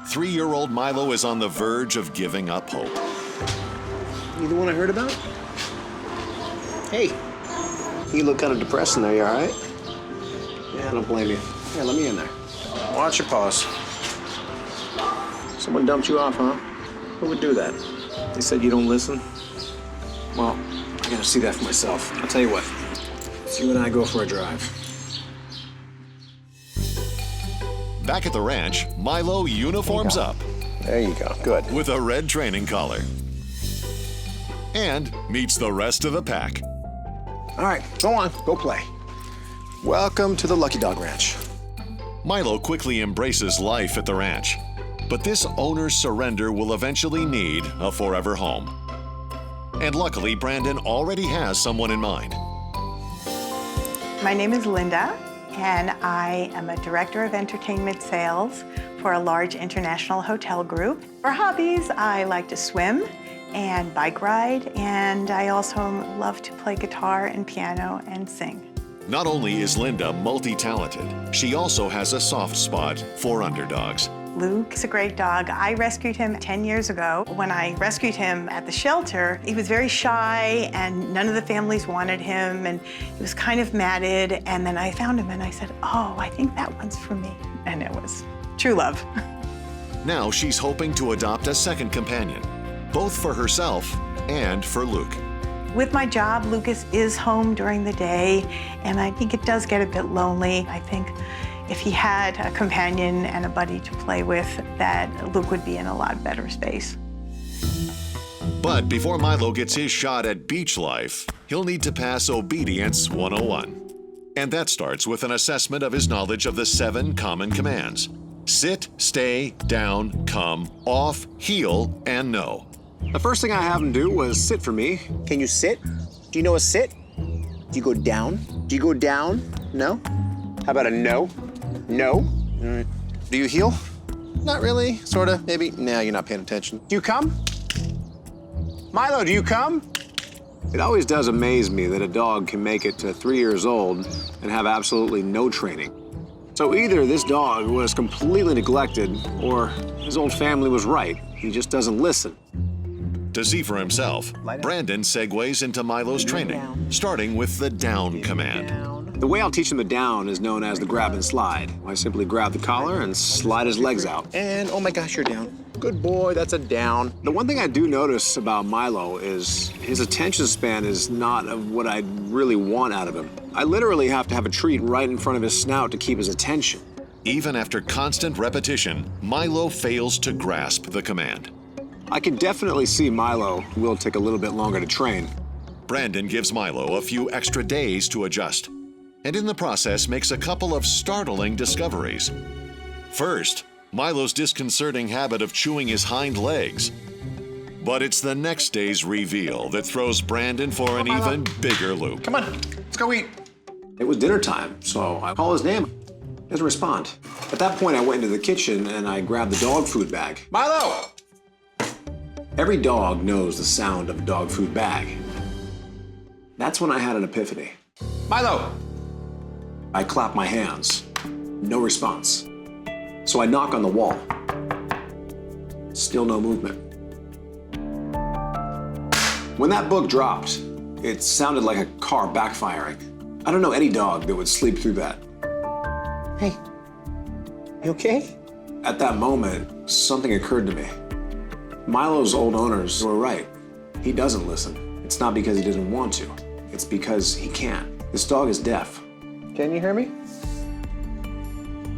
3-year-old Milo is on the verge of giving up hope. You the one I heard about? Hey, you look kind of depressed in there. You all right? Yeah, I don't blame you. Yeah, let me in there. Watch your paws. Someone dumped you off, huh? Who would do that? They said you don't listen? Well, I gotta see that for myself. I'll tell you what. Let's you and I go for a drive. Back at the ranch, Milo uniforms up There you go. Good. with a red training collar and meets the rest of the pack. All right, go on. Go play. Welcome to the Lucky Dog Ranch. Milo quickly embraces life at the ranch, but this owner's surrender will eventually need a forever home. And luckily, Brandon already has someone in mind. My name is Linda, and I am a director of entertainment sales for a large international hotel group. For hobbies, I like to swim and bike ride, and I also love to play guitar and piano and sing. Not only is Linda multi-talented, she also has a soft spot for underdogs. Luke's a great dog. I rescued him 10 years ago. When I rescued him at the shelter, he was very shy and none of the families wanted him and he was kind of matted. And then I found him and I said, oh, I think that one's for me. And it was true love. Now she's hoping to adopt a second companion, both for herself and for Luke. With my job, Lucas is home during the day, and I think it does get a bit lonely. I think if he had a companion and a buddy to play with, that Luke would be in a lot better space. But before Milo gets his shot at beach life, he'll need to pass Obedience 101. And that starts with an assessment of his knowledge of the 7 common commands: sit, stay, down, come, off, heel, and no. The first thing I have him do was sit for me. Can you sit? Do you know a sit? Do you go down? Do you go down? No? How about a no? No? Do you heel? Not really. Sorta. Maybe. Nah, you're not paying attention. Do you come? Milo, do you come? It always does amaze me that a dog can make it to 3 years old and have absolutely no training. So either this dog was completely neglected or his old family was right. He just doesn't listen. To see for himself, Brandon segues into Milo's training, starting with the down command. The way I'll teach him the down is known as the grab and slide. I simply grab the collar and slide his legs out. And oh my gosh, you're down. Good boy, that's a down. The one thing I do notice about Milo is his attention span is not of what I really want out of him. I literally have to have a treat right in front of his snout to keep his attention. Even after constant repetition, Milo fails to grasp the command. I can definitely see Milo will take a little bit longer to train. Brandon gives Milo a few extra days to adjust, and in the process makes a couple of startling discoveries. First, Milo's disconcerting habit of chewing his hind legs. But it's the next day's reveal that throws Brandon for an even bigger loop. Come on, let's go eat. It was dinner time, so I call his name. He doesn't respond. At that point, I went into the kitchen and I grabbed the dog food bag. Milo! Every dog knows the sound of a dog food bag. That's when I had an epiphany. Milo! I clap my hands. No response. So I knock on the wall. Still no movement. When that book dropped, it sounded like a car backfiring. I don't know any dog that would sleep through that. Hey, you okay? At that moment, something occurred to me. Milo's old owners were right. He doesn't listen. It's not because he doesn't want to. It's because he can't. This dog is deaf. Can you hear me?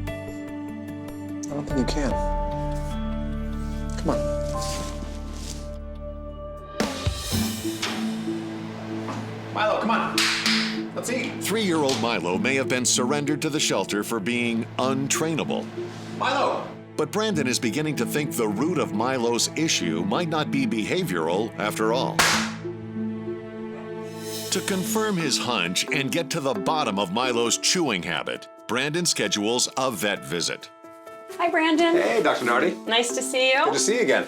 I don't think you can. Come on. Milo, come on. Let's eat. 3-year-old Milo may have been surrendered to the shelter for being untrainable. Milo! But Brandon is beginning to think the root of Milo's issue might not be behavioral after all. To confirm his hunch and get to the bottom of Milo's chewing habit, Brandon schedules a vet visit. Hi, Brandon. Hey, Dr. Nardi. Nice to see you. Good to see you again.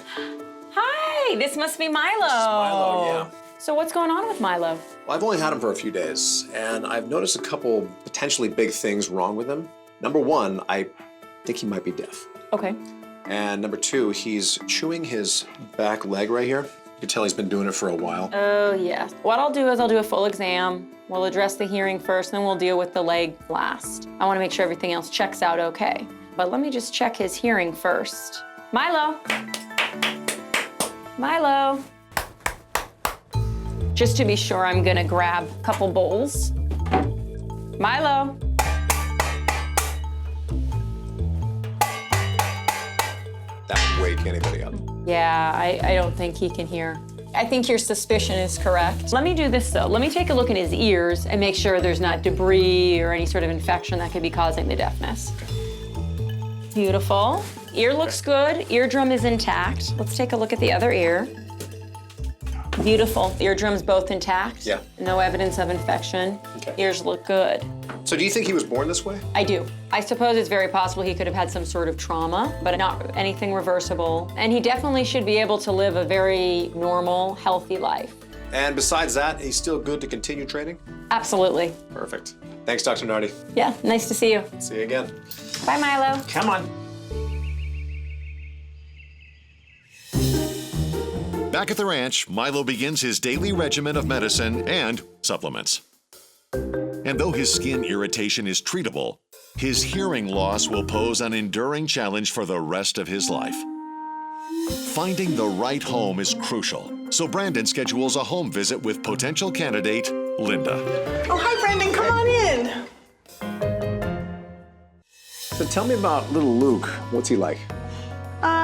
Hi, this must be Milo. This is Milo, yeah. So what's going on with Milo? Well, I've only had him for a few days, and I've noticed a couple potentially big things wrong with him. Number one, I think he might be deaf. Okay. And number 2, he's chewing his back leg right here. You can tell he's been doing it for a while. Oh, yes. What I'll do is I'll do a full exam. We'll address the hearing first, then we'll deal with the leg last. I want to make sure everything else checks out okay. But let me just check his hearing first. Milo. Milo. Just to be sure, I'm gonna grab a couple bowls. Milo. That would wake anybody up. Yeah, I don't think he can hear. I think your suspicion is correct. Let me do this though. Let me take a look in his ears and make sure there's not debris or any sort of infection that could be causing the deafness. Beautiful. Ear looks good. Eardrum is intact. Let's take a look at the other ear. Beautiful. Eardrums both intact. Yeah. No evidence of infection. Okay. Ears look good. So do you think he was born this way? I do. I suppose it's very possible he could have had some sort of trauma, but not anything reversible. And he definitely should be able to live a very normal, healthy life. And besides that, he's still good to continue training? Absolutely. Perfect. Thanks, Dr. Nardi. Yeah, nice to see you. See you again. Bye, Milo. Come on. Back at the ranch, Milo begins his daily regimen of medicine and supplements. And though his skin irritation is treatable, his hearing loss will pose an enduring challenge for the rest of his life. Finding the right home is crucial, so Brandon schedules a home visit with potential candidate Linda. Oh, hi, Brandon. Come on in. So tell me about little Luke. What's he like?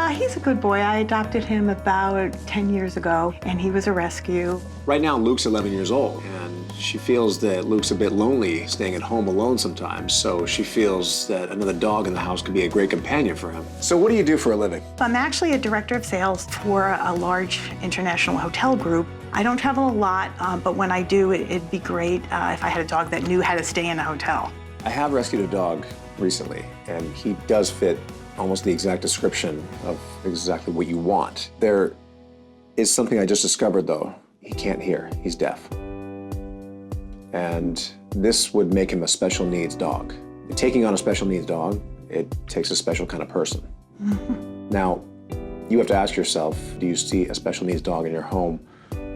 He's a good boy. I adopted him about 10 years ago, and he was a rescue. Right now, Luke's 11 years old, and she feels that Luke's a bit lonely staying at home alone sometimes, so she feels that another dog in the house could be a great companion for him. So what do you do for a living? I'm actually a director of sales for a large international hotel group. I don't travel a lot, but when I do, it'd be great if I had a dog that knew how to stay in a hotel. I have rescued a dog recently, and he does fit almost the exact description of exactly what you want. There is something I just discovered, though. He can't hear. He's deaf. And this would make him a special needs dog. Taking on a special needs dog, it takes a special kind of person. Now, you have to ask yourself, do you see a special needs dog in your home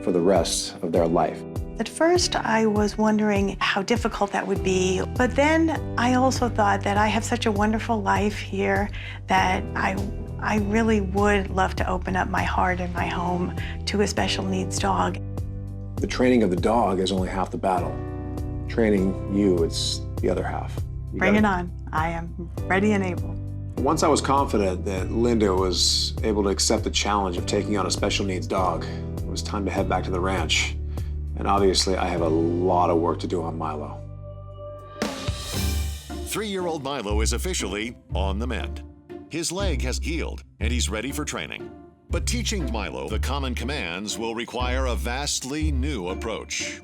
for the rest of their life? At first, I was wondering how difficult that would be, but then I also thought that I have such a wonderful life here that I really would love to open up my heart and my home to a special needs dog. The training of the dog is only half the battle. Training you, it's the other half. Bring it on. I am ready and able. Once I was confident that Linda was able to accept the challenge of taking on a special needs dog, it was time to head back to the ranch. And obviously, I have a lot of work to do on Milo. 3-year-old Milo is officially on the mend. His leg has healed, and he's ready for training. But teaching Milo the common commands will require a vastly new approach.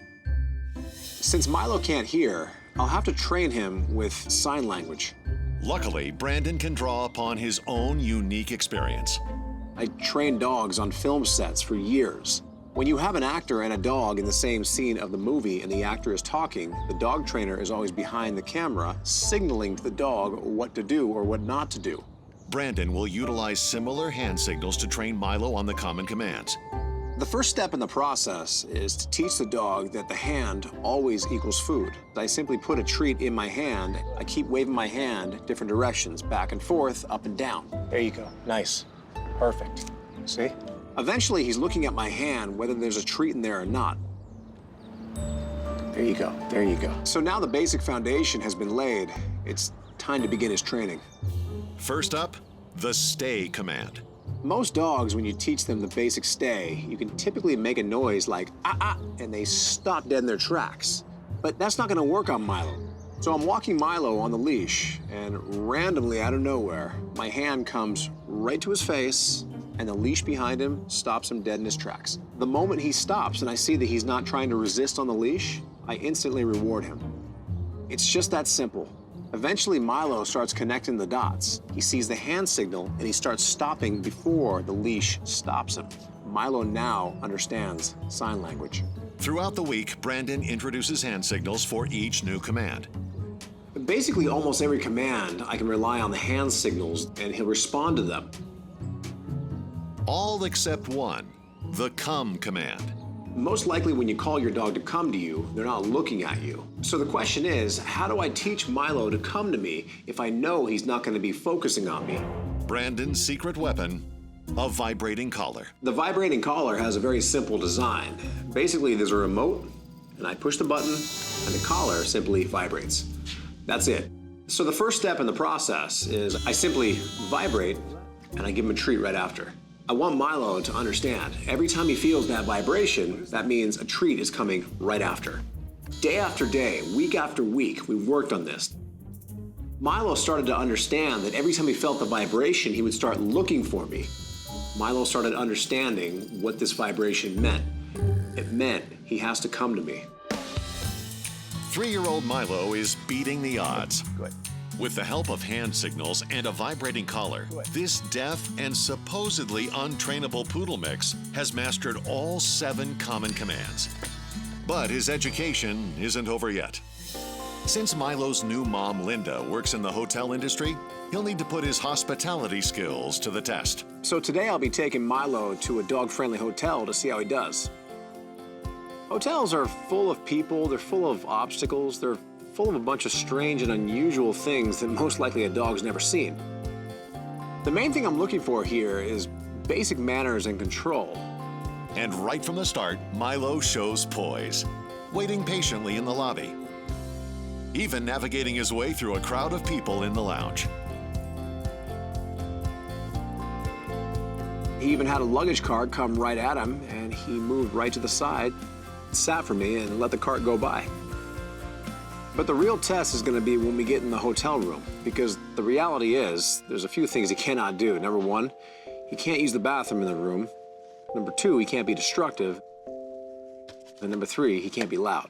Since Milo can't hear, I'll have to train him with sign language. Luckily, Brandon can draw upon his own unique experience. I trained dogs on film sets for years. When you have an actor and a dog in the same scene of the movie and the actor is talking, the dog trainer is always behind the camera, signaling to the dog what to do or what not to do. Brandon will utilize similar hand signals to train Milo on the common commands. The first step in the process is to teach the dog that the hand always equals food. I simply put a treat in my hand. I keep waving my hand different directions, back and forth, up and down. There you go. Nice. Perfect. See? Eventually, he's looking at my hand, whether there's a treat in there or not. There you go. There you go. So now the basic foundation has been laid. It's time to begin his training. First up, the stay command. Most dogs, when you teach them the basic stay, you can typically make a noise like, ah, ah, and they stop dead in their tracks. But that's not gonna work on Milo. So I'm walking Milo on the leash, and randomly out of nowhere, my hand comes right to his face, and the leash behind him stops him dead in his tracks. The moment he stops and I see that he's not trying to resist on the leash, I instantly reward him. It's just that simple. Eventually, Milo starts connecting the dots. He sees the hand signal, and he starts stopping before the leash stops him. Milo now understands sign language. Throughout the week, Brandon introduces hand signals for each new command. Basically, almost every command, I can rely on the hand signals, and he'll respond to them. all except one, the come command. Most likely when you call your dog to come to you, they're not looking at you. So the question is, how do I teach Milo to come to me if I know he's not going to be focusing on me? Brandon's secret weapon, a vibrating collar. The vibrating collar has a very simple design. Basically, there's a remote, and I push the button, and the collar simply vibrates. That's it. So the first step in the process is I simply vibrate, and I give him a treat right after. I want Milo to understand, every time he feels that vibration, that means a treat is coming right after. Day after day, week after week, we've worked on this. Milo started to understand that every time he felt the vibration, he would start looking for me. Milo started understanding what this vibration meant. It meant he has to come to me. 3-year-old Milo is beating the odds. Good. With the help of hand signals and a vibrating collar, this deaf and supposedly untrainable poodle mix has mastered all 7 common commands. But his education isn't over yet. Since Milo's new mom, Linda, works in the hotel industry, he'll need to put his hospitality skills to the test. So today I'll be taking Milo to a dog-friendly hotel to see how he does. Hotels are full of people, they're full of obstacles, they're full of a bunch of strange and unusual things that most likely a dog's never seen. The main thing I'm looking for here is basic manners and control. And right from the start, Milo shows poise, waiting patiently in the lobby, even navigating his way through a crowd of people in the lounge. He even had a luggage cart come right at him, and he moved right to the side, sat for me, and let the cart go by. But the real test is going to be when we get in the hotel room, because the reality is there's a few things he cannot do. Number 1, he can't use the bathroom in the room. Number 2, he can't be destructive. And number 3, he can't be loud.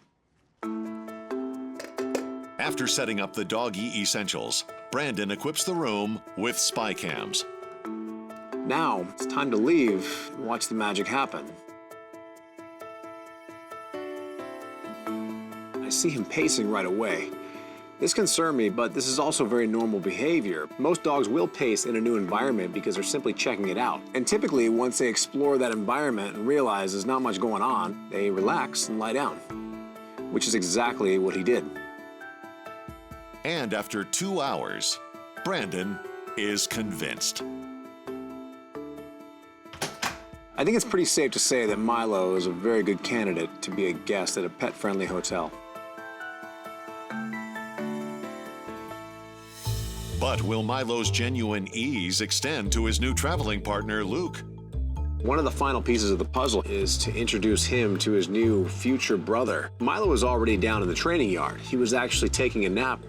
After setting up the doggy essentials, Brandon equips the room with spy cams. Now it's time to leave and watch the magic happen. I see him pacing right away. This concerned me, but this is also very normal behavior. Most dogs will pace in a new environment because they're simply checking it out. And typically, once they explore that environment and realize there's not much going on, they relax and lie down, which is exactly what he did. And after 2 hours, Brandon is convinced. I think it's pretty safe to say that Milo is a very good candidate to be a guest at a pet-friendly hotel. But will Milo's genuine ease extend to his new traveling partner, Luke? One of the final pieces of the puzzle is to introduce him to his new future brother. Milo was already down in the training yard. He was actually taking a nap.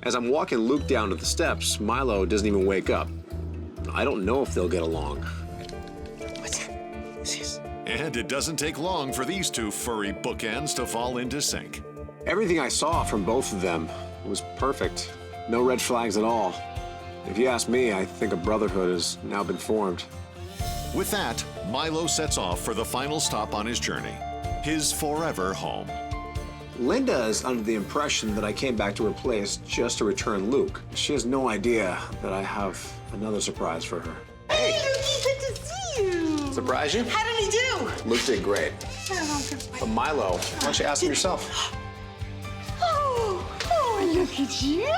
As I'm walking Luke down to the steps, Milo doesn't even wake up. I don't know if they'll get along. What's that? And it doesn't take long for these two furry bookends to fall into sync. Everything I saw from both of them was perfect. No red flags at all. If you ask me, I think a brotherhood has now been formed. With that, Milo sets off for the final stop on his journey, his forever home. Linda is under the impression that I came back to her place just to return Luke. She has no idea that I have another surprise for her. Hey, Lukey, good to see you. Surprise you? How did he do? Luke did great. Oh, good boy. But Milo, why don't you ask him yourself? Oh, look at you.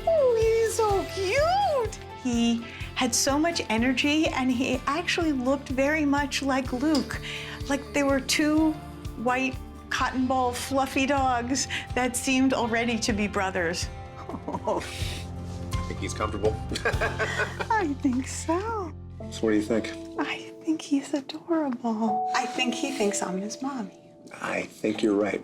Oh, he's so cute. He had so much energy, and he actually looked very much like Luke. Like they were 2 white cotton ball fluffy dogs that seemed already to be brothers. I think he's comfortable. I think so. So what do you think? I think he's adorable. I think he thinks I'm his mommy. I think you're right.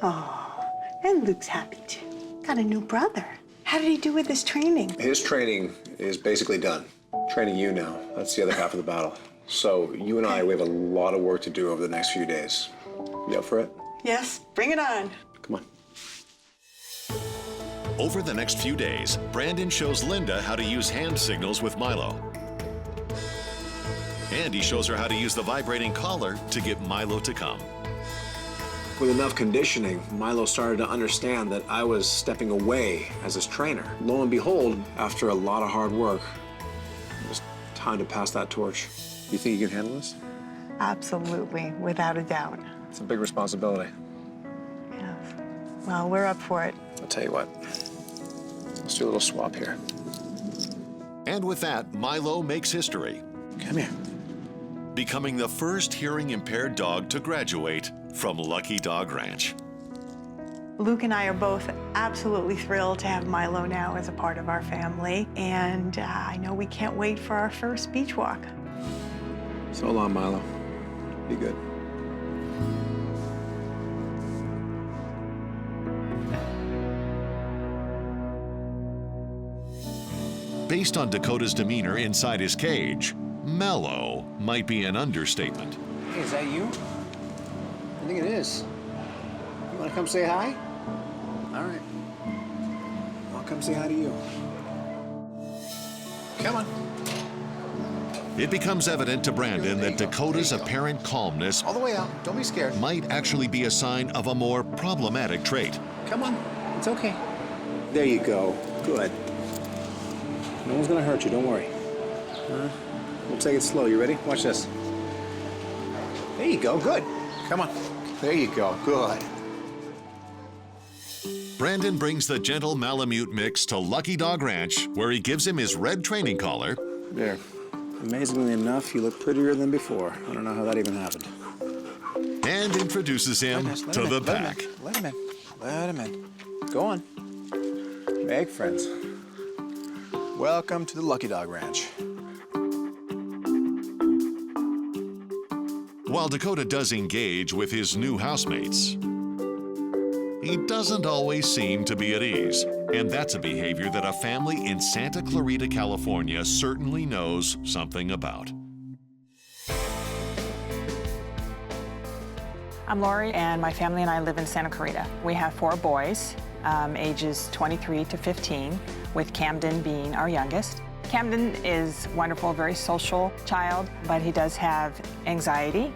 Oh, and Luke's happy too. Got a new brother. How did he do with his training? His training is basically done. Training you now. That's the other half of the battle. So you and I, we have a lot of work to do over the next few days. You up for it? Yes, bring it on. Come on. Over the next few days, Brandon shows Linda how to use hand signals with Milo. And he shows her how to use the vibrating collar to get Milo to come. With enough conditioning, Milo started to understand that I was stepping away as his trainer. Lo and behold, after a lot of hard work, it was time to pass that torch. You think you can handle this? Absolutely, without a doubt. It's a big responsibility. Yes. Well, we're up for it. I'll tell you what. Let's do a little swap here. And with that, Milo makes history, Come here. becoming the first hearing-impaired dog to graduate from Lucky Dog Ranch. Luke and I are both absolutely thrilled to have Milo now as a part of our family, and I know we can't wait for our first beach walk. So long, Milo. Be good. Based on Dakota's demeanor inside his cage, mellow might be an understatement. Hey, is that you? I think it is. You want to come say hi? All right. I'll come say hi to you. Come on. It becomes evident to Brandon that Dakota's apparent calmness All the way out. Don't be scared. might actually be a sign of a more problematic trait. Come on. It's okay. There you go. Good. No one's gonna hurt you. Don't worry. We'll take it slow. You ready? Watch this. There you go. Good. Come on. There you go. Good. Brandon brings the gentle Malamute-Mix to Lucky Dog Ranch, where he gives him his red training collar. There. Amazingly enough, you look prettier than before. I don't know how that even happened. And introduces him to the pack. Let him in. Let him in. Go on. Make friends. Welcome to the Lucky Dog Ranch. While Dakota does engage with his new housemates, he doesn't always seem to be at ease. And that's a behavior that a family in Santa Clarita, California certainly knows something about. I'm Lori, and my family and I live in Santa Clarita. We have 4 boys, ages 23 to 15, with Camden being our youngest. Camden is wonderful, very social child, but he does have anxiety.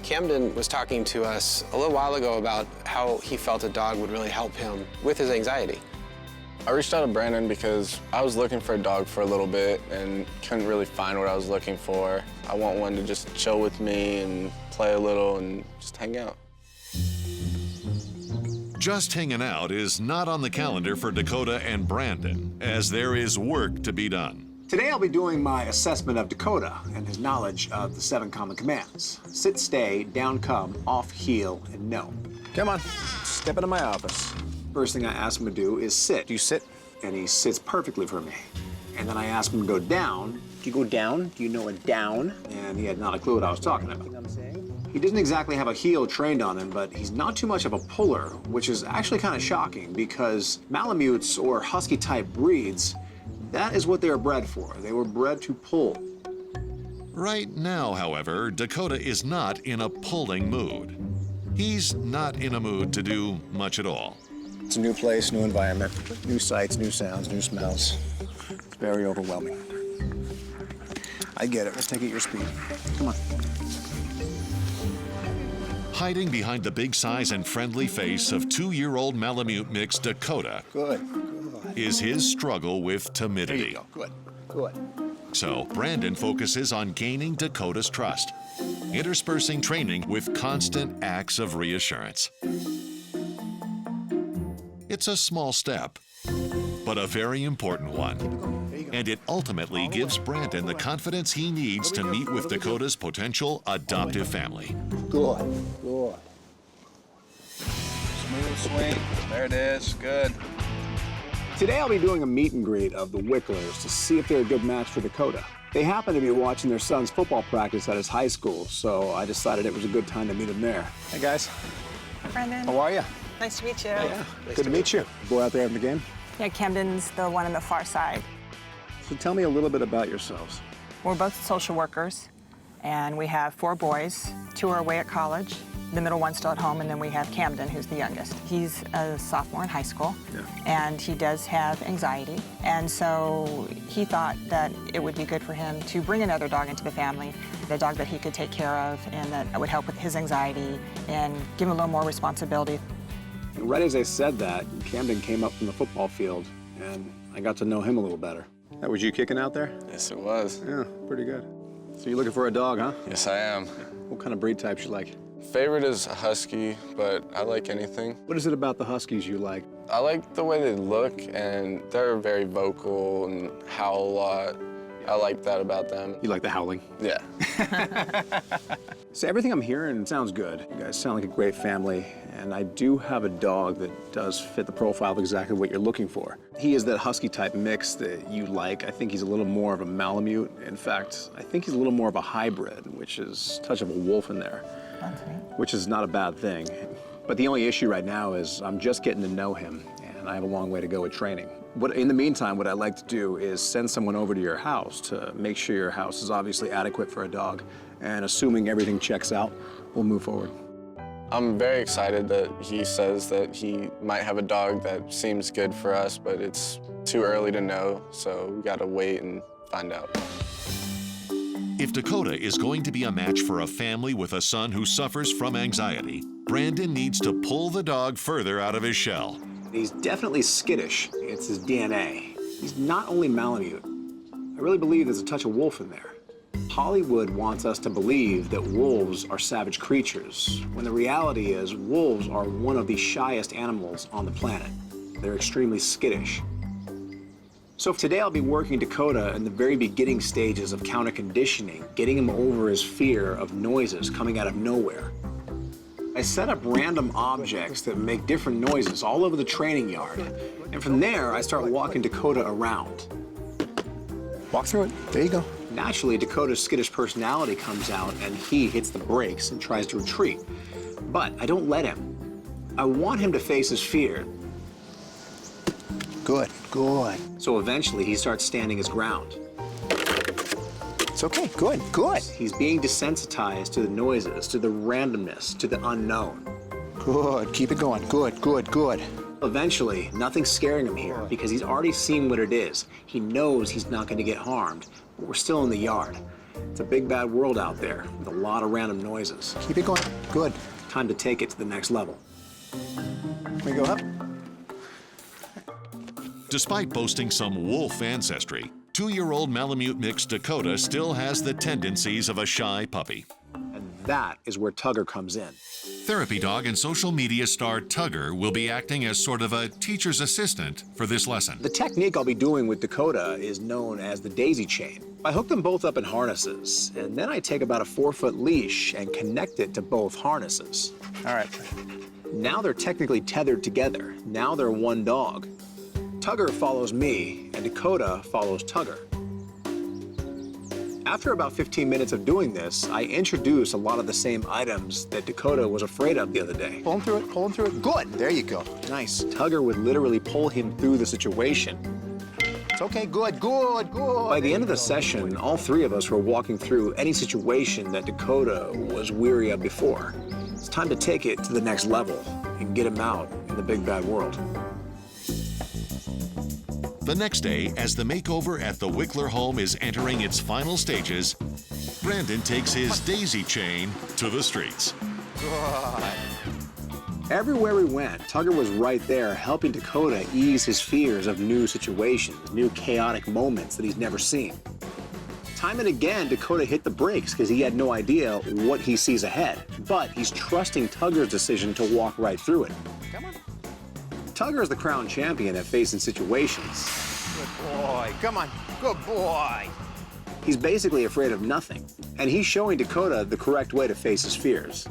Camden was talking to us a little while ago about how he felt a dog would really help him with his anxiety. I reached out to Brandon because I was looking for a dog for a little bit and couldn't really find what I was looking for. I want one to just chill with me and play a little and just hang out. Just hanging out is not on the calendar for Dakota and Brandon, as there is work to be done. Today I'll be doing my assessment of Dakota and his knowledge of the 7 common commands. Sit, stay, down, come, off, heel, and no. Come on, step into my office. First thing I ask him to do is sit. Do you sit? And he sits perfectly for me. And then I ask him to go down. Do you go down? Do you know a down? And he had not a clue what I was talking about. He doesn't exactly have a heel trained on him, but he's not too much of a puller, which is actually kind of shocking because Malamutes or Husky-type breeds, that is what they are bred for. They were bred to pull. Right now, however, Dakota is not in a pulling mood. He's not in a mood to do much at all. It's a new place, new environment, new sights, new sounds, new smells. It's very overwhelming. I get it. Let's take it at your speed. Come on. Hiding behind the big size and friendly face of 2-year-old Malamute-Mix Dakota Good. is his struggle with There timidity. you go. Good. Good. So Brandon focuses on gaining Dakota's trust, interspersing training with constant acts of reassurance. It's a small step, but a very important one. And it ultimately gives Brandon the confidence he needs to meet with Dakota's potential adoptive family. Good. Good. Smooth swing. There it is. Good. Today I'll be doing a meet and greet of the Wicklers to see if they're a good match for Dakota. They happen to be watching their son's football practice at his high school, so I decided it was a good time to meet them there. Hey guys, Brendan, how are you? nice to meet you. Yeah, good to meet you. Boy out there having the game. Yeah, Camden's the one on the far side. So tell me a little bit about yourselves. We're both social workers, and we have 4 boys. 2 are away at college. The middle one's still at home, and then we have Camden, who's the youngest. He's a sophomore in high school, and he does have anxiety. And so he thought that it would be good for him to bring another dog into the family, the dog that he could take care of and that would help with his anxiety and give him a little more responsibility. And right as I said that, Camden came up from the football field, and I got to know him a little better. That was you kicking out there? Yes, it was. Yeah, pretty good. So you're looking for a dog, huh? Yes, I am. What kind of breed types you like? Favorite is a husky, but I like anything. What is it about the huskies you like? I like the way they look, and they're very vocal and howl a lot. I like that about them. You like the howling? Yeah. So everything I'm hearing sounds good. You guys sound like a great family, and I do have a dog that does fit the profile of exactly what you're looking for. He is that husky type mix that you like. I think he's a little more of a Malamute. In fact, I think he's a little more of a hybrid, which is a touch of a wolf in there, which is not a bad thing. But the only issue right now is I'm just getting to know him, and I have a long way to go with training. In the meantime, what I'd like to do is send someone over to your house to make sure your house is obviously adequate for a dog. And assuming everything checks out, we'll move forward. I'm very excited that he says that he might have a dog that seems good for us, but it's too early to know, so we gotta wait and find out. If Dakota is going to be a match for a family with a son who suffers from anxiety, Brandon needs to pull the dog further out of his shell. He's definitely skittish. It's his DNA. He's not only Malamute. I really believe there's a touch of wolf in there. Hollywood wants us to believe that wolves are savage creatures, when the reality is wolves are one of the shyest animals on the planet. They're extremely skittish. So today I'll be working Dakota in the very beginning stages of counter conditioning, getting him over his fear of noises coming out of nowhere. I set up random objects that make different noises all over the training yard. And from there, I start walking Dakota around. Walk through it. There you go. Naturally, Dakota's skittish personality comes out and he hits the brakes and tries to retreat. But I don't let him. I want him to face his fear. Good, good. So eventually, he starts standing his ground. It's okay, good, good. He's being desensitized to the noises, to the randomness, to the unknown. Good, keep it going, good, good, good. Eventually, nothing's scaring him here because he's already seen what it is. He knows he's not gonna get harmed, but we're still in the yard. It's a big bad world out there with a lot of random noises. Keep it going, good. Time to take it to the next level. We go up. Despite boasting some wolf ancestry, 2-year-old Malamute-Mix Dakota still has the tendencies of a shy puppy. And that is where Tugger comes in. Therapy dog and social media star Tugger will be acting as sort of a teacher's assistant for this lesson. The technique I'll be doing with Dakota is known as the daisy chain. I hook them both up in harnesses, and then I take about a 4-foot leash and connect it to both harnesses. All right. Now they're technically tethered together. Now they're one dog. Tugger follows me, and Dakota follows Tugger. After about 15 minutes of doing this, I introduce a lot of the same items that Dakota was afraid of the other day. Pull him through it, pull him through it. Good, there you go. Nice. Tugger would literally pull him through the situation. It's okay, good, good, good. By the end of the session, all three of us were walking through any situation that Dakota was weary of before. It's time to take it to the next level and get him out in the big bad world. The next day, as the makeover at the Wickler home is entering its final stages, Brandon takes his daisy chain to the streets. Everywhere we went, Tugger was right there helping Dakota ease his fears of new situations, new chaotic moments that he's never seen. Time and again, Dakota hit the brakes because he had no idea what he sees ahead, but he's trusting Tugger's decision to walk right through it. Come on. Tugger is the crown champion at facing situations. Good boy, come on, good boy. He's basically afraid of nothing, and he's showing Dakota the correct way to face his fears.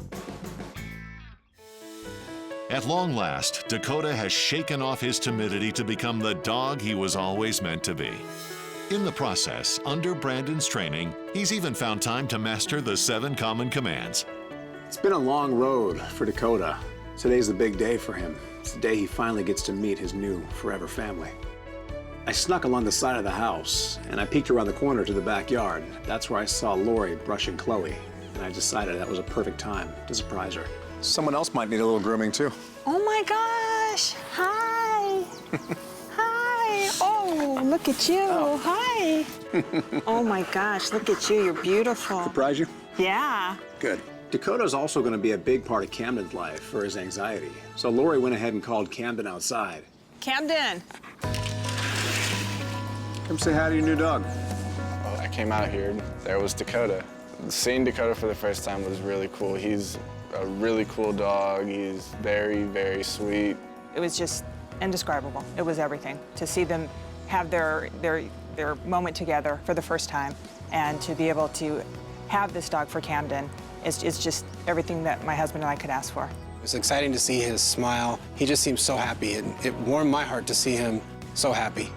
At long last, Dakota has shaken off his timidity to become the dog he was always meant to be. In the process, under Brandon's training, he's even found time to master the 7 common commands. It's been a long road for Dakota. Today's the big day for him. It's the day he finally gets to meet his new forever family. I snuck along the side of the house, and I peeked around the corner to the backyard. That's where I saw Lori brushing Chloe, and I decided that was a perfect time to surprise her. Someone else might need a little grooming, too. Oh my gosh, hi. Hi, oh, look at you, hi. Oh my gosh, look at you, you're beautiful. Surprise you? Yeah. Good. Dakota's also going to be a big part of Camden's life for his anxiety. So Lori went ahead and called Camden outside. Camden. Come say hi to your new dog. I came out here, there was Dakota. Seeing Dakota for the first time was really cool. He's a really cool dog. He's very, very sweet. It was just indescribable. It was everything. To see them have their moment together for the first time and to be able to have this dog for Camden is just everything that my husband and I could ask for. It was exciting to see his smile. He just seemed so happy, and it warmed my heart to see him so happy.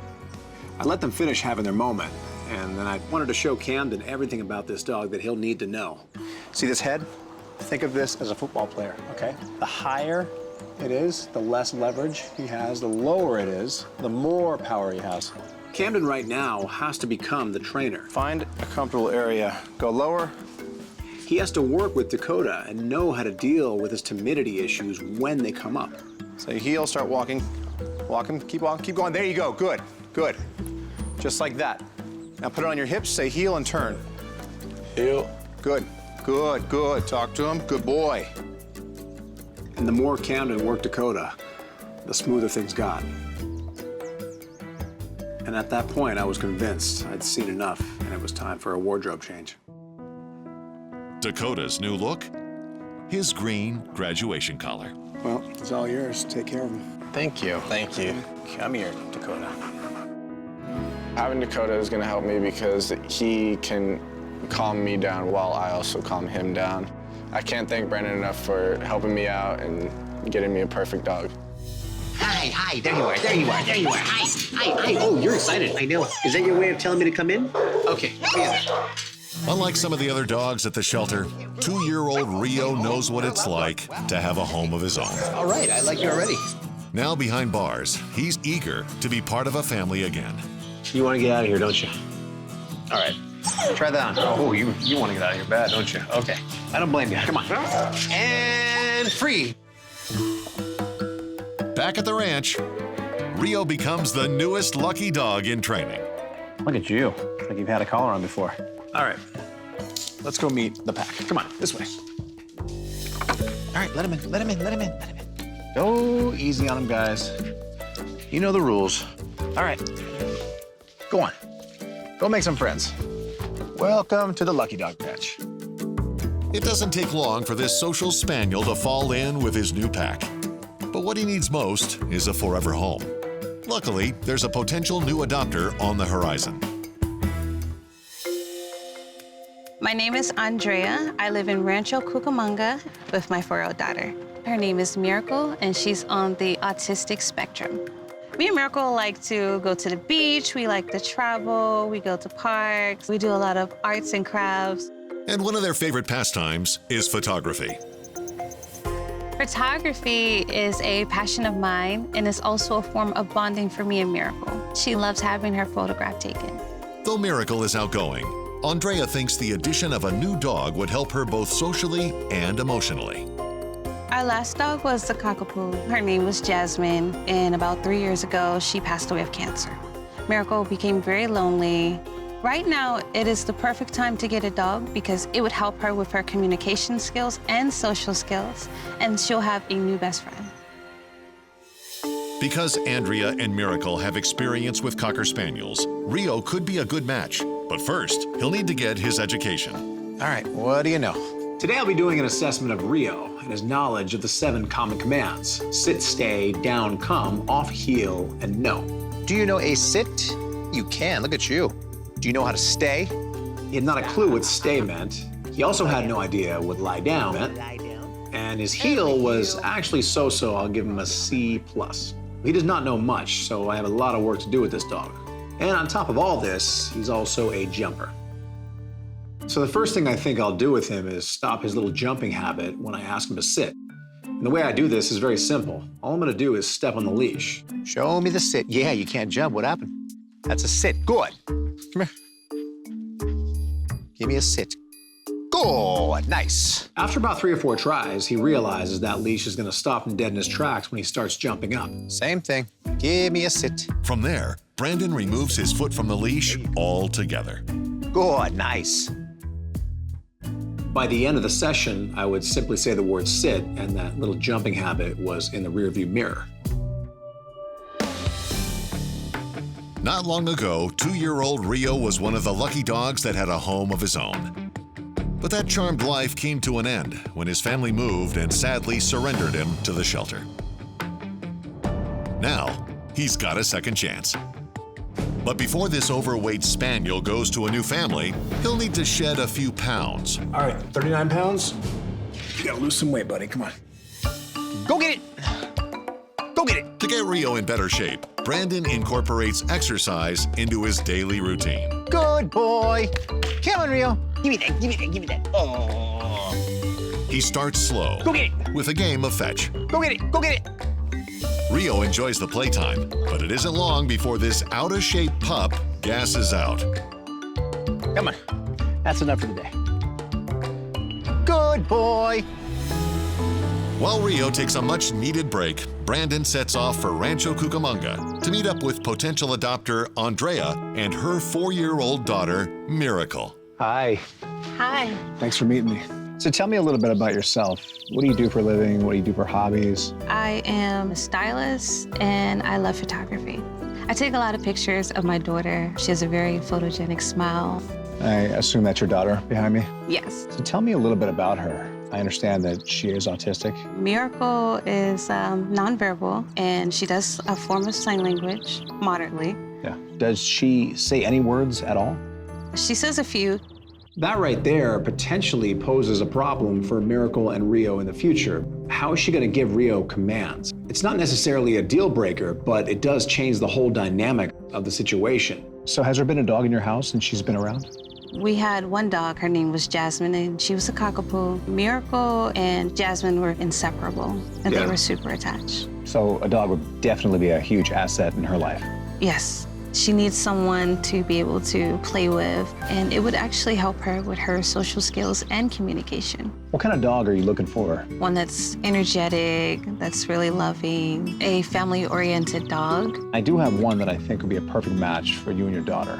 I let them finish having their moment, and then I wanted to show Camden everything about this dog that he'll need to know. See this head? Think of this as a football player, okay? The higher it is, the less leverage he has. The lower it is, the more power he has. Camden right now has to become the trainer. Find a comfortable area. Go lower. He has to work with Dakota and know how to deal with his timidity issues when they come up. So heel, start walking. Walking, keep walking, keep going. There you go, good, good. Just like that. Now put it on your hips, say heel and turn. Heel. Good, good, good. Talk to him, good boy. And the more Camden worked Dakota, the smoother things got. And at that point, I was convinced I'd seen enough and it was time for a wardrobe change. Dakota's new look? His green graduation collar. Well, it's all yours. Take care of him. Thank you. Thank you. Come here, Dakota. Having Dakota is gonna help me because he can calm me down while I also calm him down. I can't thank Brandon enough for helping me out and getting me a perfect dog. Hi, there you are, Hi. Oh, you're excited, I know. Is that your way of telling me to come in? Okay, Unlike some of the other dogs at the shelter, 2-year-old Rio knows what it's like to have a home of his own. All right, I like you already. Now behind bars, he's eager to be part of a family again. You want to get out of here, don't you? All right, try that on. Oh, you want to get out of here bad, don't you? Okay, I don't blame you. Come on. And free. Back at the ranch, Rio becomes the newest lucky dog in training. Look at you. It's like you've had a collar on before. All right, let's go meet the pack. Come on, this way. All right, let him in. Go easy on him, guys. You know the rules. All right, go on. Go make some friends. Welcome to the Lucky Dog Ranch. It doesn't take long for this social spaniel to fall in with his new pack. But what he needs most is a forever home. Luckily, there's a potential new adopter on the horizon. My name is Andrea. I live in Rancho Cucamonga with my 4-year-old daughter. Her name is Miracle, and she's on the autistic spectrum. Me and Miracle like to go to the beach. We like to travel. We go to parks. We do a lot of arts and crafts. And one of their favorite pastimes is photography. Photography is a passion of mine, and it's also a form of bonding for me and Miracle. She loves having her photograph taken. Though Miracle is outgoing, Andrea thinks the addition of a new dog would help her both socially and emotionally. Our last dog was the cockapoo. Her name was Jasmine, and about 3 years ago, she passed away of cancer. Miracle became very lonely. Right now, it is the perfect time to get a dog because it would help her with her communication skills and social skills, and she'll have a new best friend. Because Andrea and Miracle have experience with Cocker-Spaniels, Rio could be a good match. But first, he'll need to get his education. All right, what do you know? Today I'll be doing an assessment of Rio and his knowledge of the 7 common commands. Sit, stay, down, come, off, heel, and no. Do you know a sit? You can, look at you. Do you know how to stay? He had not a clue what stay meant. He also had no idea what lie down meant. And his heel was actually so-so. I'll give him a C+. He does not know much, so I have a lot of work to do with this dog. And on top of all this, he's also a jumper. So the first thing I think I'll do with him is stop his little jumping habit when I ask him to sit. And the way I do this is very simple. All I'm gonna do is step on the leash. Show me the sit. Yeah, you can't jump. What happened? That's a sit. Good. Come here. Give me a sit. Good. Nice. After about 3 or 4 tries, he realizes that leash is gonna stop him dead in his tracks when he starts jumping up. Same thing. Give me a sit. From there, Brandon removes his foot from the leash altogether. Good. Nice. By the end of the session, I would simply say the word sit, and that little jumping habit was in the rearview mirror. Not long ago, 2-year-old Rio was one of the lucky dogs that had a home of his own. But that charmed life came to an end when his family moved and sadly surrendered him to the shelter. Now, he's got a second chance. But before this overweight spaniel goes to a new family, he'll need to shed a few pounds. All right, 39 pounds. You gotta lose some weight, buddy. Come on. Go get it. Go get it. To get Rio in better shape, Brandon incorporates exercise into his daily routine. Good boy. Come on, Rio. Give me that, give me that, give me that. Oh. He starts slow. Go get it. With a game of fetch. Go get it, go get it. Rio enjoys the playtime, but it isn't long before this out-of-shape pup gasses out. Come on. That's enough for the day. Good boy. While Rio takes a much-needed break, Brandon sets off for Rancho Cucamonga to meet up with potential adopter Andrea and her 4-year-old daughter, Miracle. Hi. Hi. Thanks for meeting me. So tell me a little bit about yourself. What do you do for a living? What do you do for hobbies? I am a stylist and I love photography. I take a lot of pictures of my daughter. She has a very photogenic smile. I assume that's your daughter behind me. Yes. So tell me a little bit about her. I understand that she is autistic. Miracle is nonverbal and she does a form of sign language, moderately. Yeah. Does she say any words at all? She says a few. That right there potentially poses a problem for Miracle and Rio in the future. How is she going to give Rio commands? It's not necessarily a deal breaker, but it does change the whole dynamic of the situation. So has there been a dog in your house and she's been around? We had one dog, her name was Jasmine, and she was a cockapoo. Miracle and Jasmine were inseparable, and they were super attached. So a dog would definitely be a huge asset in her life. Yes. She needs someone to be able to play with, and it would actually help her with her social skills and communication. What kind of dog are you looking for? One that's energetic, that's really loving, a family-oriented dog. I do have one that I think would be a perfect match for you and your daughter.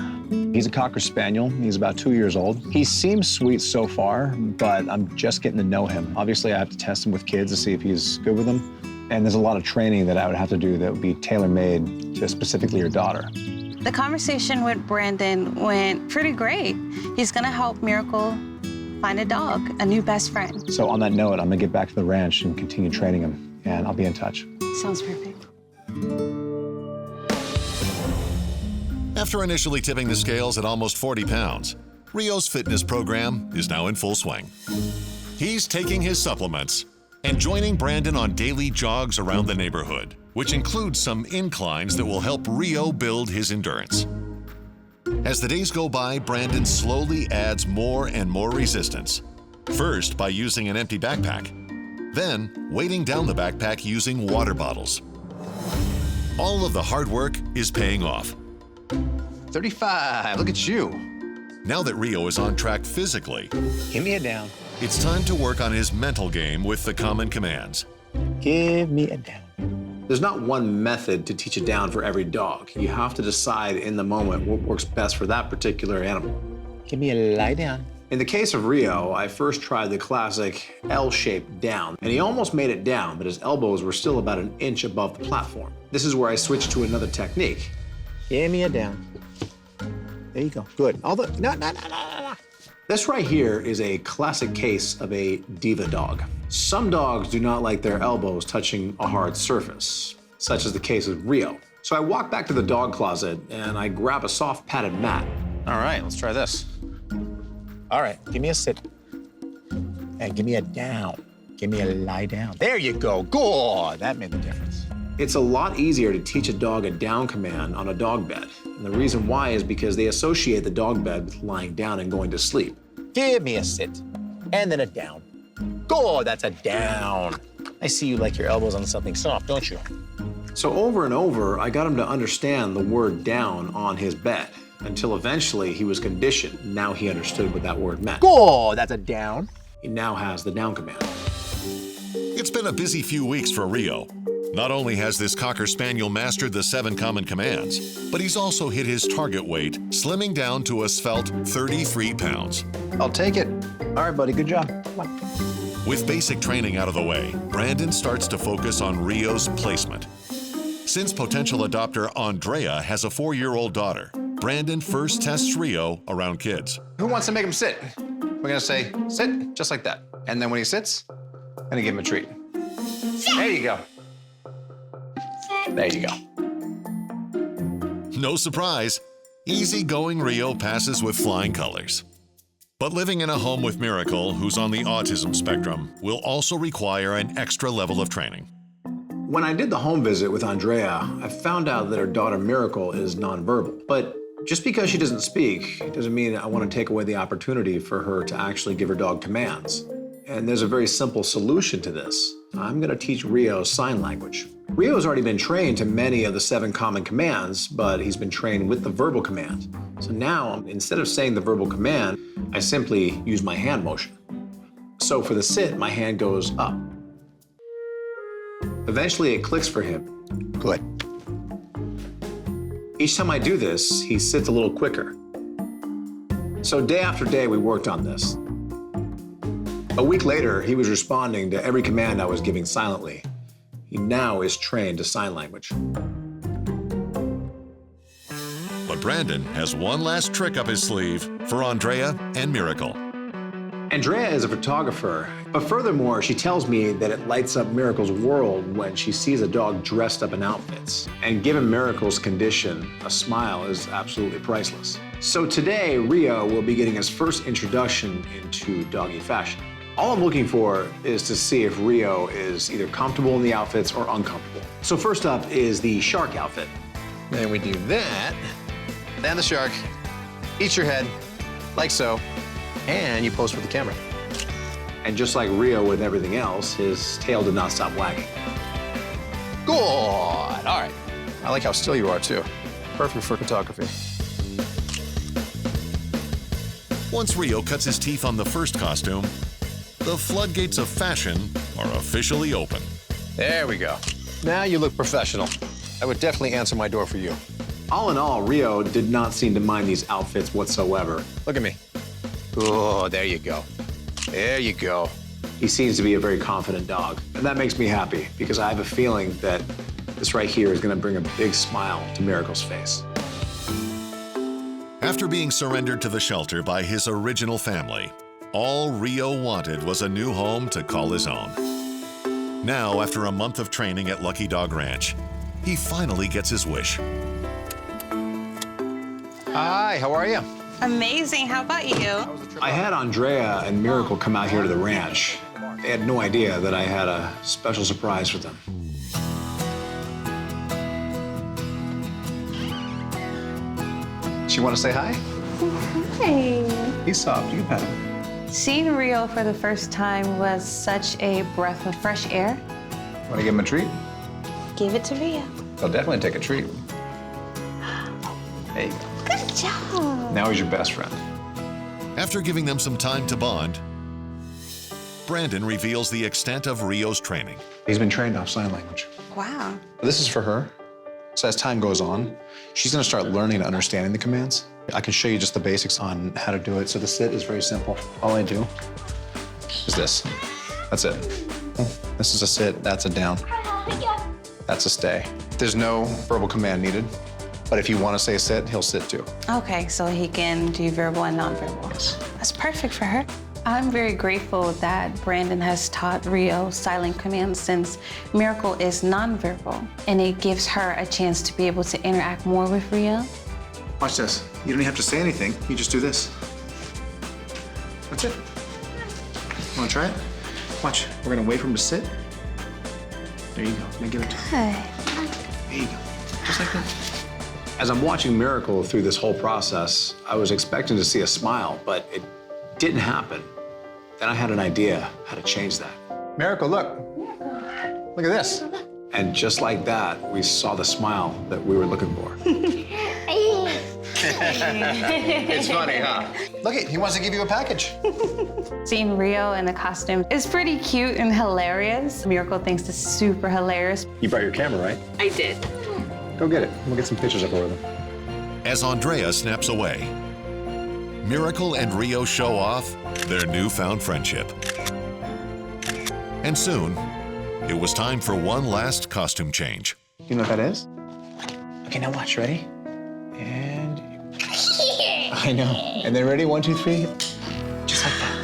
He's a Cocker-Spaniel. He's about 2 years old. He seems sweet so far, but I'm just getting to know him. Obviously, I have to test him with kids to see if he's good with them. And there's a lot of training that I would have to do that would be tailor-made to specifically your daughter. The conversation with Brandon went pretty great. He's gonna help Miracle find a dog, a new best friend. So on that note, I'm gonna get back to the ranch and continue training him, and I'll be in touch. Sounds perfect. After initially tipping the scales at almost 40 pounds, Rio's fitness program is now in full swing. He's taking his supplements and joining Brandon on daily jogs around the neighborhood, which includes some inclines that will help Rio build his endurance. As the days go by, Brandon slowly adds more and more resistance. First by using an empty backpack, then weighting down the backpack using water bottles. All of the hard work is paying off. 35, look at you. Now that Rio is on track physically, Give me a down. it's time to work on his mental game with the common commands. Give me a down. There's not one method to teach a down for every dog. You have to decide in the moment what works best for that particular animal. Give me a lie down. In the case of Rio, I first tried the classic L-shaped down, and he almost made it down, but his elbows were still about an inch above the platform. This is where I switched to another technique. Give me a down. There you go, good. Although, no. This right here is a classic case of a diva dog. Some dogs do not like their elbows touching a hard surface, such as the case of Rio. So I walk back to the dog closet and I grab a soft padded mat. All right, let's try this. All right, give me a sit. And give me a down. Give me a lie down. There you go, good, that made the difference. It's a lot easier to teach a dog a down command on a dog bed. And the reason why is because they associate the dog bed with lying down and going to sleep. Give me a sit, and then a down. Good, that's a down. I see you like your elbows on something soft, don't you? So over and over, I got him to understand the word down on his bed, until eventually he was conditioned. Now he understood what that word meant. Good, that's a down. He now has the down command. It's been a busy few weeks for Rio. Not only has this Cocker-Spaniel mastered the 7 common commands, but he's also hit his target weight, slimming down to a svelte 33 pounds. I'll take it. All right, buddy, good job. Come on. With basic training out of the way, Brandon starts to focus on Rio's placement. Since potential adopter Andrea has a 4-year-old daughter, Brandon first tests Rio around kids. Who wants to make him sit? We're gonna say, sit, just like that. And then when he sits, I'm gonna give him a treat. There you go. There you go. No surprise, easygoing Rio passes with flying colors. But living in a home with Miracle, who's on the autism spectrum, will also require an extra level of training. When I did the home visit with Andrea, I found out that her daughter Miracle is nonverbal. But just because she doesn't speak doesn't mean I want to take away the opportunity for her to actually give her dog commands. And there's a very simple solution to this. I'm going to teach Rio sign language. Rio's already been trained to many of the 7 common commands, but he's been trained with the verbal command. So now, instead of saying the verbal command, I simply use my hand motion. So for the sit, my hand goes up. Eventually, it clicks for him. Good. Each time I do this, he sits a little quicker. So day after day, we worked on this. A week later, he was responding to every command I was giving silently. He now is trained to sign language. But Brandon has one last trick up his sleeve for Andrea and Miracle. Andrea is a photographer, but furthermore, she tells me that it lights up Miracle's world when she sees a dog dressed up in outfits. And given Miracle's condition, a smile is absolutely priceless. So today, Rio will be getting his first introduction into doggy fashion. All I'm looking for is to see if Rio is either comfortable in the outfits or uncomfortable. So first up is the shark outfit. Then we do that, then the shark. Eat your head, like so, and you pose for the camera. And just like Rio with everything else, his tail did not stop wagging. Good, all right. I like how still you are, too. Perfect for photography. Once Rio cuts his teeth on the first costume, the floodgates of fashion are officially open. There we go. Now you look professional. I would definitely answer my door for you. All in all, Rio did not seem to mind these outfits whatsoever. Look at me. Oh, there you go. There you go. He seems to be a very confident dog, and that makes me happy because I have a feeling that this right here is going to bring a big smile to Miracle's face. After being surrendered to the shelter by his original family, all Rio wanted was a new home to call his own. Now, after a month of training at Lucky Dog Ranch, he finally gets his wish. Hi, how are you? Amazing. How about you? I had Andrea and Miracle come out here to the ranch. They had no idea that I had a special surprise for them. She want to say hi? Hi. He's soft. You can pet him. Seeing Rio for the first time was such a breath of fresh air. Want to give him a treat? Give it to Rio. They'll definitely take a treat. There you go. Good job. Now he's your best friend. After giving them some time to bond, Brandon reveals the extent of Rio's training. He's been trained off sign language. Wow. This is for her. So as time goes on, she's gonna start learning and understanding the commands. I can show you just the basics on how to do it. So the sit is very simple. All I do is this. That's it. This is a sit, that's a down. That's a stay. There's no verbal command needed, but if you want to say sit, he'll sit too. Okay, so he can do verbal and nonverbal. Yes. That's perfect for her. I'm very grateful that Brandon has taught Rio silent commands since Miracle is nonverbal, and it gives her a chance to be able to interact more with Rio. Watch this. You don't even have to say anything. You just do this. That's it. Want to try it? Watch. We're gonna wait for him to sit. There you go. Now give it to him. Hi. There you go. Just like that. As I'm watching Miracle through this whole process, I was expecting to see a smile, but it didn't happen. Then I had an idea how to change that. Miracle, look. Look at this. And just like that, we saw the smile that we were looking for. It's funny, huh? Look it, he wants to give you a package. Seeing Rio in the costume is pretty cute and hilarious. Miracle thinks it's super hilarious. You brought your camera, right? I did. Go get it. We'll get some pictures up over them. As Andrea snaps away, Miracle and Rio show off their newfound friendship. And soon, it was time for one last costume change. You know what that is? Okay, now watch. Ready? And... I know. And then ready? 1, 2, 3. Just like that.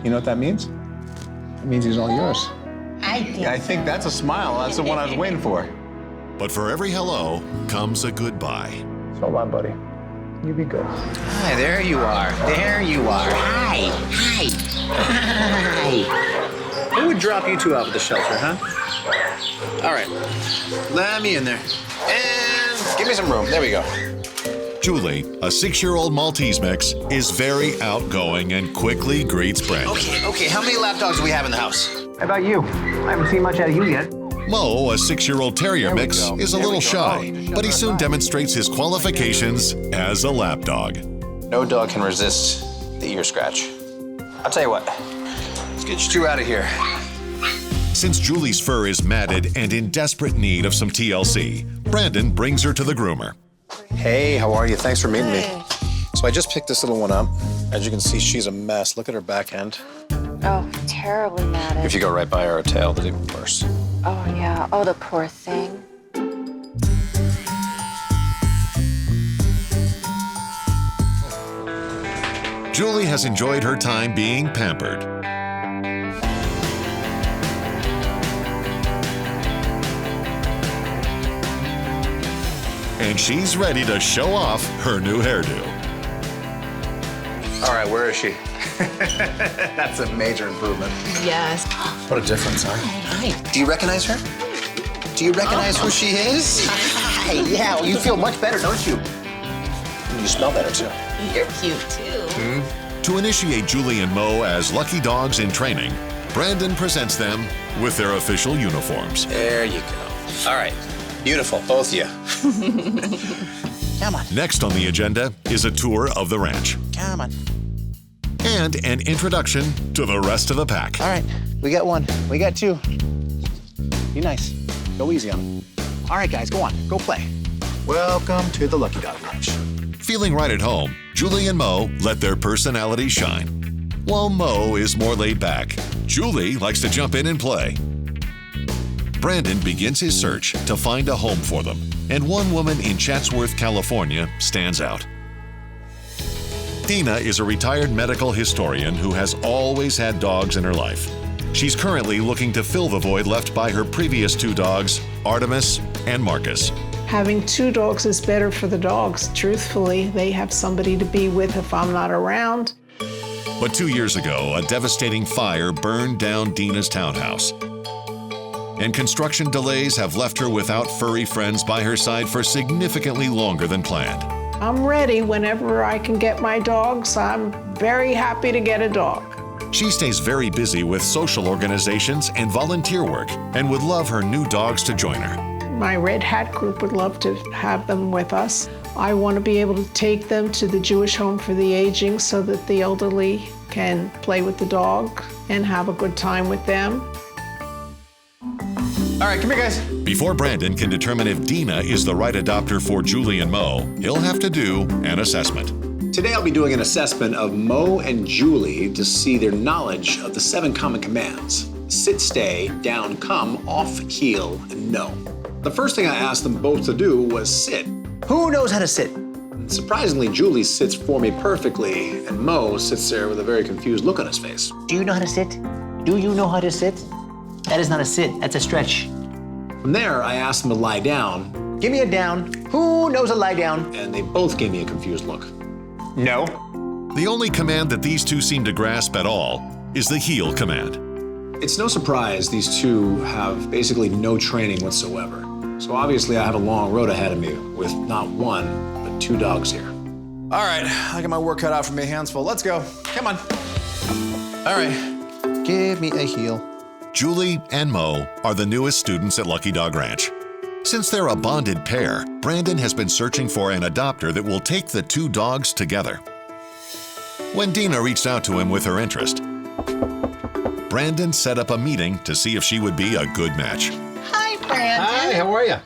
You know what that means? It means he's all yours. I think that's a smile. That's the one I was waiting for. But for every hello comes a goodbye. So long, buddy. You be good. Hi, there you are. There you are. Hi. Hi. Hi. Who would drop you two out of the shelter, huh? All right. Let me in there. And give me some room. There we go. Julie, a 6-year-old Maltese mix, is very outgoing and quickly greets Brandon. Okay, how many lap dogs do we have in the house? How about you? I haven't seen much out of you yet. Mo, a 6-year-old terrier mix, is a little shy, but he soon demonstrates his qualifications as a lap dog. No dog can resist the ear scratch. I'll tell you what, let's get you two out of here. Since Julie's fur is matted and in desperate need of some TLC, Brandon brings her to the groomer. Hey, how are you? Thanks for meeting me. So I just picked this little one up. As you can see, she's a mess. Look at her back end. Oh, terribly matted. If you go right by her tail, it's even worse. Oh, yeah. Oh, the poor thing. Julie has enjoyed her time being pampered. And she's ready to show off her new hairdo. All right, where is she? That's a major improvement. Yes. What a difference, huh? Hi, do you recognize her? Do you recognize who she is? Hi, yeah, well, you feel much better, don't you? You smell better, too. You're cute, too. To initiate Julie and Mo as lucky dogs in training, Brandon presents them with their official uniforms. There you go. All right, beautiful, both of you. Come on. Next on the agenda is a tour of the ranch Come on. and an introduction to the rest of the pack. All right, we got one, we got two. Be nice. Go easy on him. All right, guys, go on, go play. Welcome to the Lucky Dog Ranch. Feeling right at home, Julie and Mo let their personalities shine. While Mo is more laid back, Julie likes to jump in and play. Brandon begins his search to find a home for them, and one woman in Chatsworth, California stands out. Dina is a retired medical historian who has always had dogs in her life. She's currently looking to fill the void left by her previous 2 dogs, Artemis and Marcus. Having 2 dogs is better for the dogs. Truthfully, they have somebody to be with if I'm not around. But 2 years ago, a devastating fire burned down Dina's townhouse. And construction delays have left her without furry friends by her side for significantly longer than planned. I'm ready whenever I can get my dogs. I'm very happy to get a dog. She stays very busy with social organizations and volunteer work and would love her new dogs to join her. My Red Hat group would love to have them with us. I want to be able to take them to the Jewish Home for the Aging so that the elderly can play with the dog and have a good time with them. All right, come here, guys. Before Brandon can determine if Dina is the right adopter for Julie and Mo, he'll have to do an assessment. Today I'll be doing an assessment of Mo and Julie to see their knowledge of the 7 common commands. Sit, stay, down, come, off, heel, and no. The first thing I asked them both to do was sit. Who knows how to sit? And surprisingly, Julie sits for me perfectly, and Mo sits there with a very confused look on his face. Do you know how to sit? Do you know how to sit? That is not a sit, that's a stretch. From there, I asked them to lie down. Give me a down. Who knows a lie down? And they both gave me a confused look. No. The only command that these 2 seem to grasp at all is the heel command. It's no surprise these 2 have basically no training whatsoever. So obviously I have a long road ahead of me with not 1, but 2 dogs here. All right, I got my work cut out for me, hands full. Let's go. Come on. All right, give me a heel. Julie and Mo are the newest students at Lucky Dog Ranch. Since they're a bonded pair, Brandon has been searching for an adopter that will take the 2 dogs together. When Dina reached out to him with her interest, Brandon set up a meeting to see if she would be a good match. Hi, Brandon. Hi, how are you?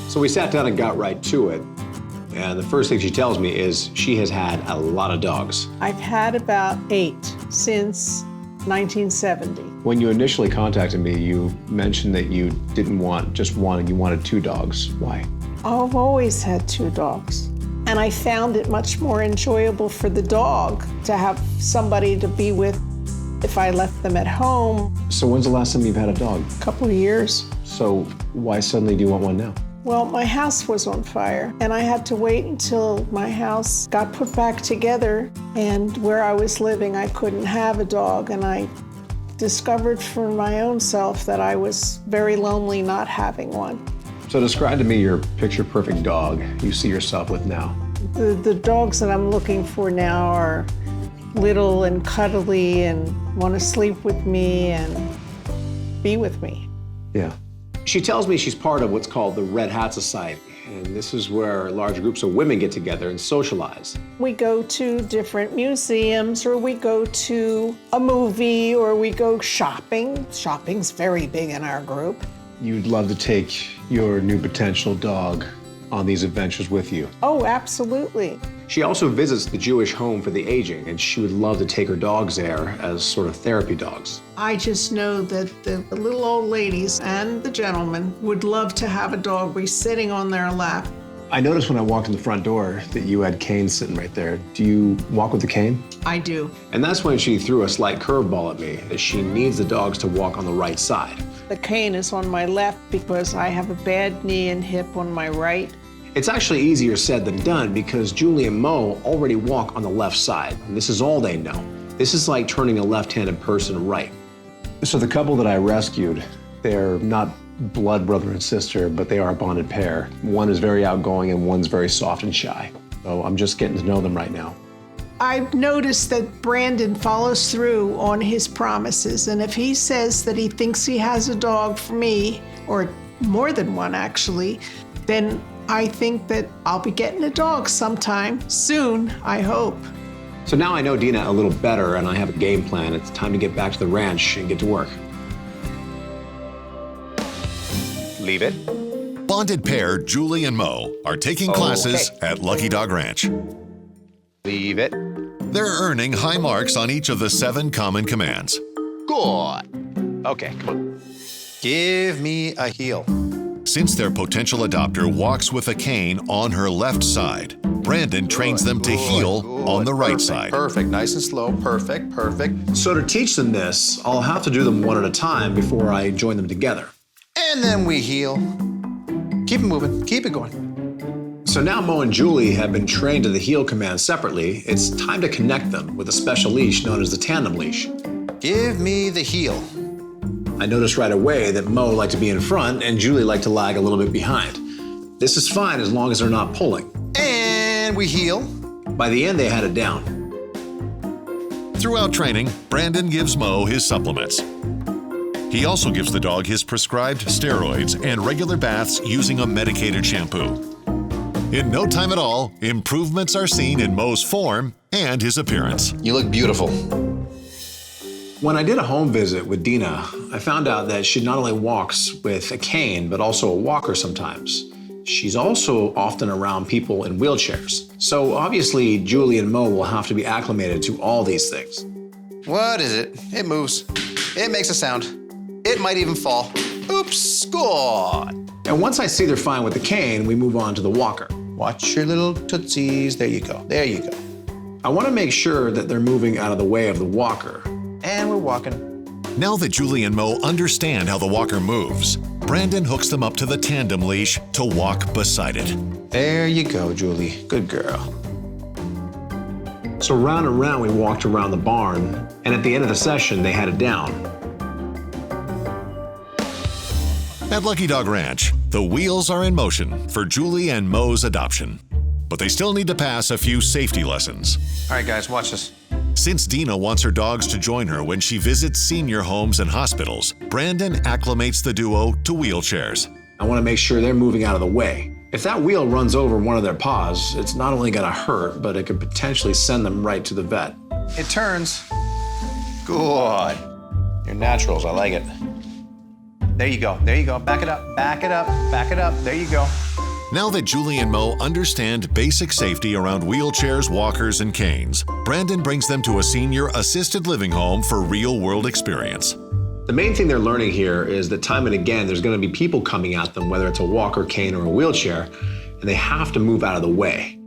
So we sat down and got right to it. And the first thing she tells me is she has had a lot of dogs. I've had about 8 since 1970. When you initially contacted me, you mentioned that you didn't want just one, you wanted 2 dogs. Why? I've always had 2 dogs. And I found it much more enjoyable for the dog to have somebody to be with if I left them at home. So when's the last time you've had a dog? A couple of years. So why suddenly do you want one now? Well, my house was on fire, and I had to wait until my house got put back together, and where I was living, I couldn't have a dog, and I discovered for my own self that I was very lonely not having one. So describe to me your picture-perfect dog you see yourself with now. The dogs that I'm looking for now are little and cuddly and want to sleep with me and be with me. Yeah. She tells me she's part of what's called the Red Hat Society, and this is where large groups of women get together and socialize. We go to different museums, or we go to a movie, or we go shopping. Shopping's very big in our group. You'd love to take your new potential dog on these adventures with you. Oh, absolutely. She also visits the Jewish home for the aging, and she would love to take her dogs there as sort of therapy dogs. I just know that the little old ladies and the gentlemen would love to have a dog be sitting on their lap. I noticed when I walked in the front door that you had Kane sitting right there. Do you walk with the cane? I do. And that's when she threw a slight curveball at me, that she needs the dogs to walk on the right side. The cane is on my left because I have a bad knee and hip on my right. It's actually easier said than done because Julie and Mo already walk on the left side, and this is all they know. This is like turning a left-handed person right. So the couple that I rescued, they're not blood brother and sister, but they are a bonded pair. One is very outgoing and one's very soft and shy. So I'm just getting to know them right now. I've noticed that Brandon follows through on his promises, and if he says that he thinks he has a dog for me, or more than one actually, then I think that I'll be getting a dog sometime soon, I hope. So now I know Dina a little better and I have a game plan. It's time to get back to the ranch and get to work. Leave it. Bonded pair Julie and Mo are taking classes at Lucky Dog Ranch. Leave it. They're earning high marks on each of the 7 common commands. Good. Okay, come on. Give me a heel. Since their potential adopter walks with a cane on her left side, Brandon trains them to heel on the right side. Perfect, nice and slow, perfect, perfect. So to teach them this, I'll have to do them one at a time before I join them together. And then we heel. Keep it moving, keep it going. So now Mo and Julie have been trained to the heel command separately. It's time to connect them with a special leash known as the Tandem leash. Give me the heel. I noticed right away that Mo liked to be in front and Julie liked to lag a little bit behind. This is fine as long as they're not pulling. And we heel. By the end, they had it down. Throughout training, Brandon gives Mo his supplements. He also gives the dog his prescribed steroids and regular baths using a medicated shampoo. In no time at all, improvements are seen in Mo's form and his appearance. You look beautiful. When I did a home visit with Dina, I found out that she not only walks with a cane, but also a walker sometimes. She's also often around people in wheelchairs. So obviously, Julie and Mo will have to be acclimated to all these things. What is it? It moves. It makes a sound. It might even fall. Oops, good. And once I see they're fine with the cane, we move on to the walker. Watch your little tootsies. There you go. There you go. I want to make sure that they're moving out of the way of the walker. And we're walking. Now that Julie and Mo understand how the walker moves, Brandon hooks them up to the Tandem leash to walk beside it. There you go, Julie. Good girl. So round and round we walked around the barn, and at the end of the session, they had it down. At Lucky Dog Ranch, the wheels are in motion for Julie and Mo's adoption. But they still need to pass a few safety lessons. All right, guys, watch this. Since Dina wants her dogs to join her when she visits senior homes and hospitals, Brandon acclimates the duo to wheelchairs. I want to make sure they're moving out of the way. If that wheel runs over one of their paws, it's not only going to hurt, but it could potentially send them right to the vet. It turns. Good. You're naturals, I like it. There you go, there you go. Back it up, back it up, back it up. There you go. Now that Julie and Mo understand basic safety around wheelchairs, walkers, and canes, Brandon brings them to a senior assisted living home for real-world experience. The main thing they're learning here is that time and again, there's going to be people coming at them, whether it's a walker, cane, or a wheelchair, and they have to move out of the way.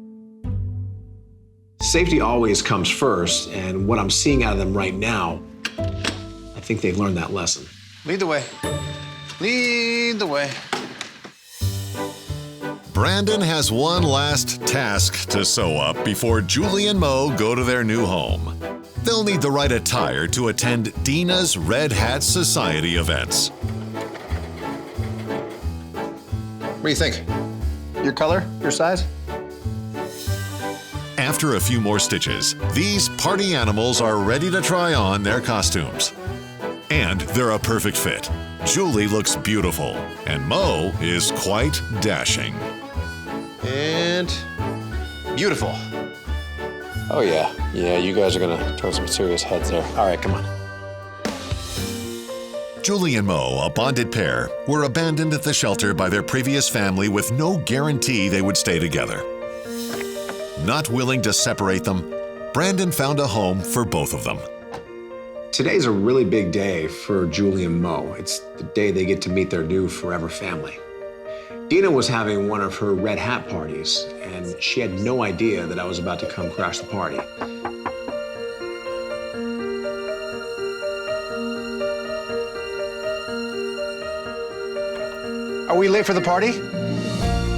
Safety always comes first, and what I'm seeing out of them right now, I think they've learned that lesson. Lead the way. Lead the way. Brandon has one last task to sew up before Julie and Mo go to their new home. They'll need the right attire to attend Dina's Red Hat Society events. What do you think? Your color? Your size? After a few more stitches, these party animals are ready to try on their costumes. And they're a perfect fit. Julie looks beautiful, and Mo is quite dashing. And beautiful. Oh yeah, you guys are gonna turn some serious heads there. All right, come on. Julie and Mo, a bonded pair, were abandoned at the shelter by their previous family with no guarantee they would stay together. Not willing to separate them, Brandon found a home for both of them. Today's a really big day for Julie and Mo. It's the day they get to meet their new forever family. Dina was having one of her red hat parties, and she had no idea that I was about to come crash the party. Are we late for the party?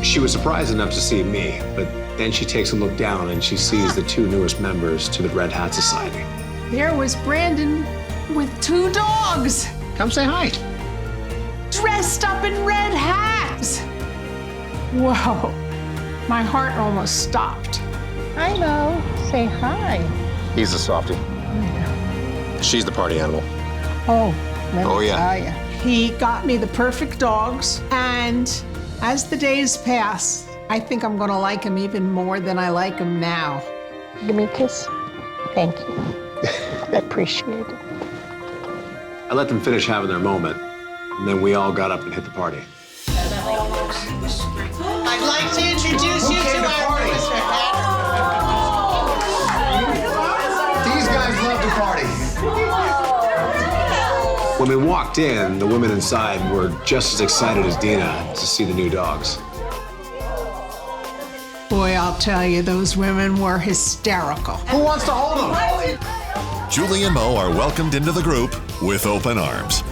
She was surprised enough to see me, but then she takes a look down and she sees the two newest members to the Red Hat Society. There was Brandon with 2 dogs, Come say hi. dressed up in red hats. Whoa, my heart almost stopped. Milo, say hi. He's a softie. She's the party animal. Oh, let Oh, me yeah. tell ya. He got me the perfect dogs, and as the days pass, I think I'm gonna like him even more than I like him now. Give me a kiss. Thank you. I appreciate it. I let them finish having their moment, and then we all got up and hit the party. I'd like to introduce you to our Mr. These guys love to party. When we walked in, the women inside were just as excited as Dina to see the new dogs. Boy, I'll tell you, those women were hysterical. Who wants to hold them? Julie and Mo are welcomed into the group with open arms.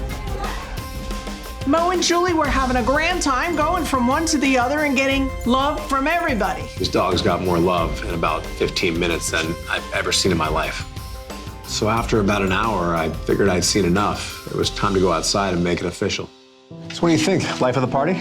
Mo and Julie were having a grand time going from one to the other and getting love from everybody. These dogs got more love in about 15 minutes than I've ever seen in my life. So after about an hour, I figured I'd seen enough. It was time to go outside and make it official. So what do you think? Life of the party?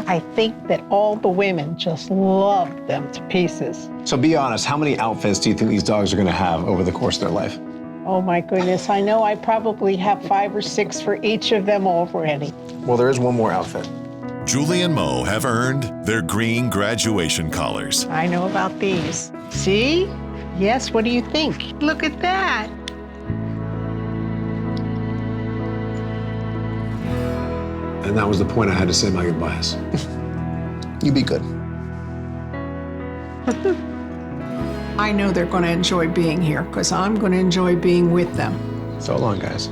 I think that all the women just loved them to pieces. So be honest, how many outfits do you think these dogs are gonna have over the course of their life? Oh my goodness, I know I probably have 5 or 6 for each of them already. Well, there is one more outfit. Julie and Mo have earned their green graduation collars. I know about these. See? Yes, what do you think? Look at that. And that was the point I had to say my goodbyes. You be good. I know they're gonna enjoy being here, because I'm gonna enjoy being with them. So long, guys.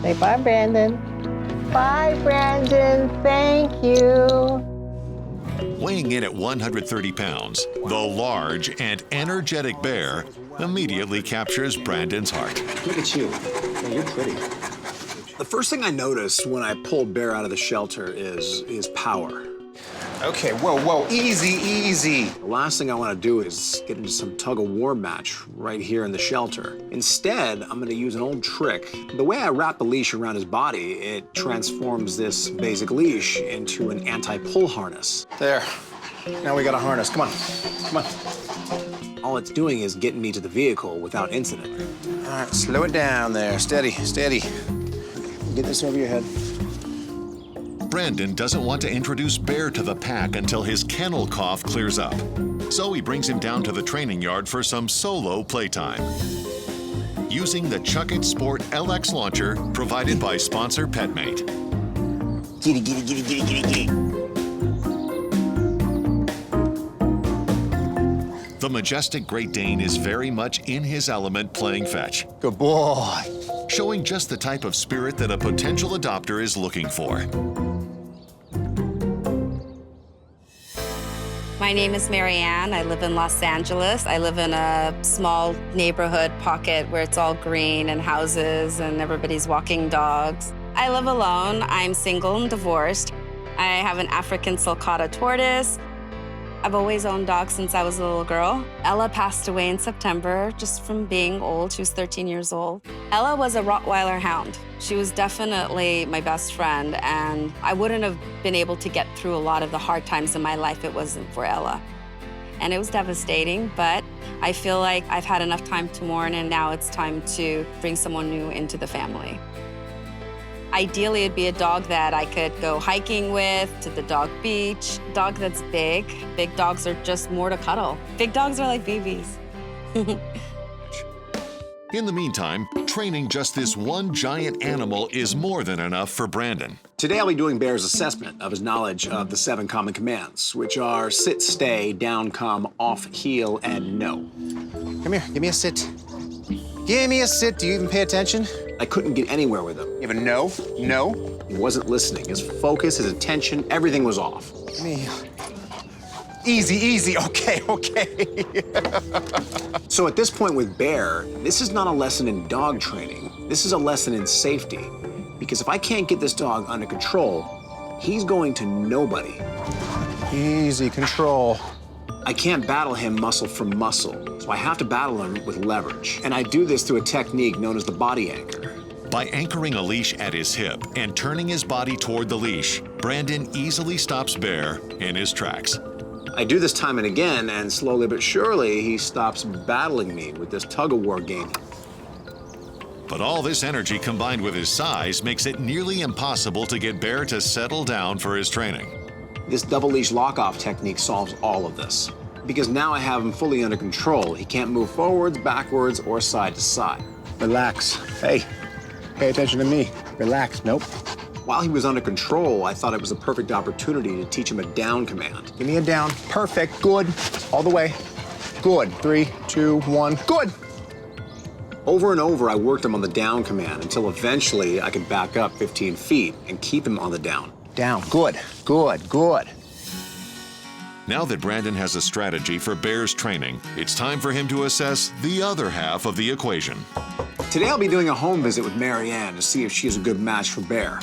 Say bye, Brandon. Bye, Brandon. Thank you. Weighing in at 130 pounds, the large and energetic bear immediately captures Brandon's heart. Look at you. Man, you're pretty. The first thing I noticed when I pulled Bear out of the shelter is his power. Okay, whoa, easy, easy. The last thing I want to do is get into some tug-of-war match right here in the shelter. Instead, I'm going to use an old trick. The way I wrap the leash around his body, it transforms this basic leash into an anti-pull harness. There. Now we got a harness. Come on. Come on. All it's doing is getting me to the vehicle without incident. All right, slow it down there. Steady, steady. Get this over your head. Brandon doesn't want to introduce Bear to the pack until his kennel cough clears up. So he brings him down to the training yard for some solo playtime. Using the Chuck It Sport LX launcher provided by sponsor PetMate. Giddy, giddy, giddy, giddy, giddy, giddy. The majestic Great Dane is very much in his element playing fetch. Good boy. Showing just the type of spirit that a potential adopter is looking for. My name is Marianne. I live in Los Angeles. I live in a small neighborhood pocket where it's all green and houses and everybody's walking dogs. I live alone. I'm single and divorced. I have an African sulcata tortoise. I've always owned dogs since I was a little girl. Ella passed away in September just from being old. She was 13 years old. Ella was a Rottweiler hound. She was definitely my best friend, and I wouldn't have been able to get through a lot of the hard times in my life if it wasn't for Ella. And it was devastating, but I feel like I've had enough time to mourn, and now it's time to bring someone new into the family. Ideally, it'd be a dog that I could go hiking with, to the dog beach. A dog that's big. Big dogs are just more to cuddle. Big dogs are like babies. In the meantime, training just this one giant animal is more than enough for Brandon. Today I'll be doing Bear's assessment of his knowledge of the 7 common commands, which are sit, stay, down, come, off, heel, and no. Come here, give me a sit. Give me a sit. Do you even pay attention? I couldn't get anywhere with him. You have a no? No? He wasn't listening. His focus, his attention, everything was off. Give me... Easy, easy. Okay, okay. So at this point with Bear, this is not a lesson in dog training. This is a lesson in safety. Because if I can't get this dog under control, he's going to nobody. Easy, control. I can't battle him muscle for muscle, so I have to battle him with leverage. And I do this through a technique known as the body anchor. By anchoring a leash at his hip and turning his body toward the leash, Brandon easily stops Bear in his tracks. I do this time and again, and slowly but surely, he stops battling me with this tug-of-war game. But all this energy combined with his size makes it nearly impossible to get Bear to settle down for his training. This double leash lock-off technique solves all of this. Because now I have him fully under control. He can't move forwards, backwards, or side to side. Relax. Hey, pay attention to me. Relax. Nope. While he was under control, I thought it was a perfect opportunity to teach him a down command. Give me a down. Perfect. Good. All the way. Good. 3, 2, 1. Good. Over and over, I worked him on the down command until eventually I could back up 15 feet and keep him on the down. Down. Good. Good. Good. Now that Brandon has a strategy for Bear's training, it's time for him to assess the other half of the equation. Today I'll be doing a home visit with Marianne to see if she's a good match for Bear.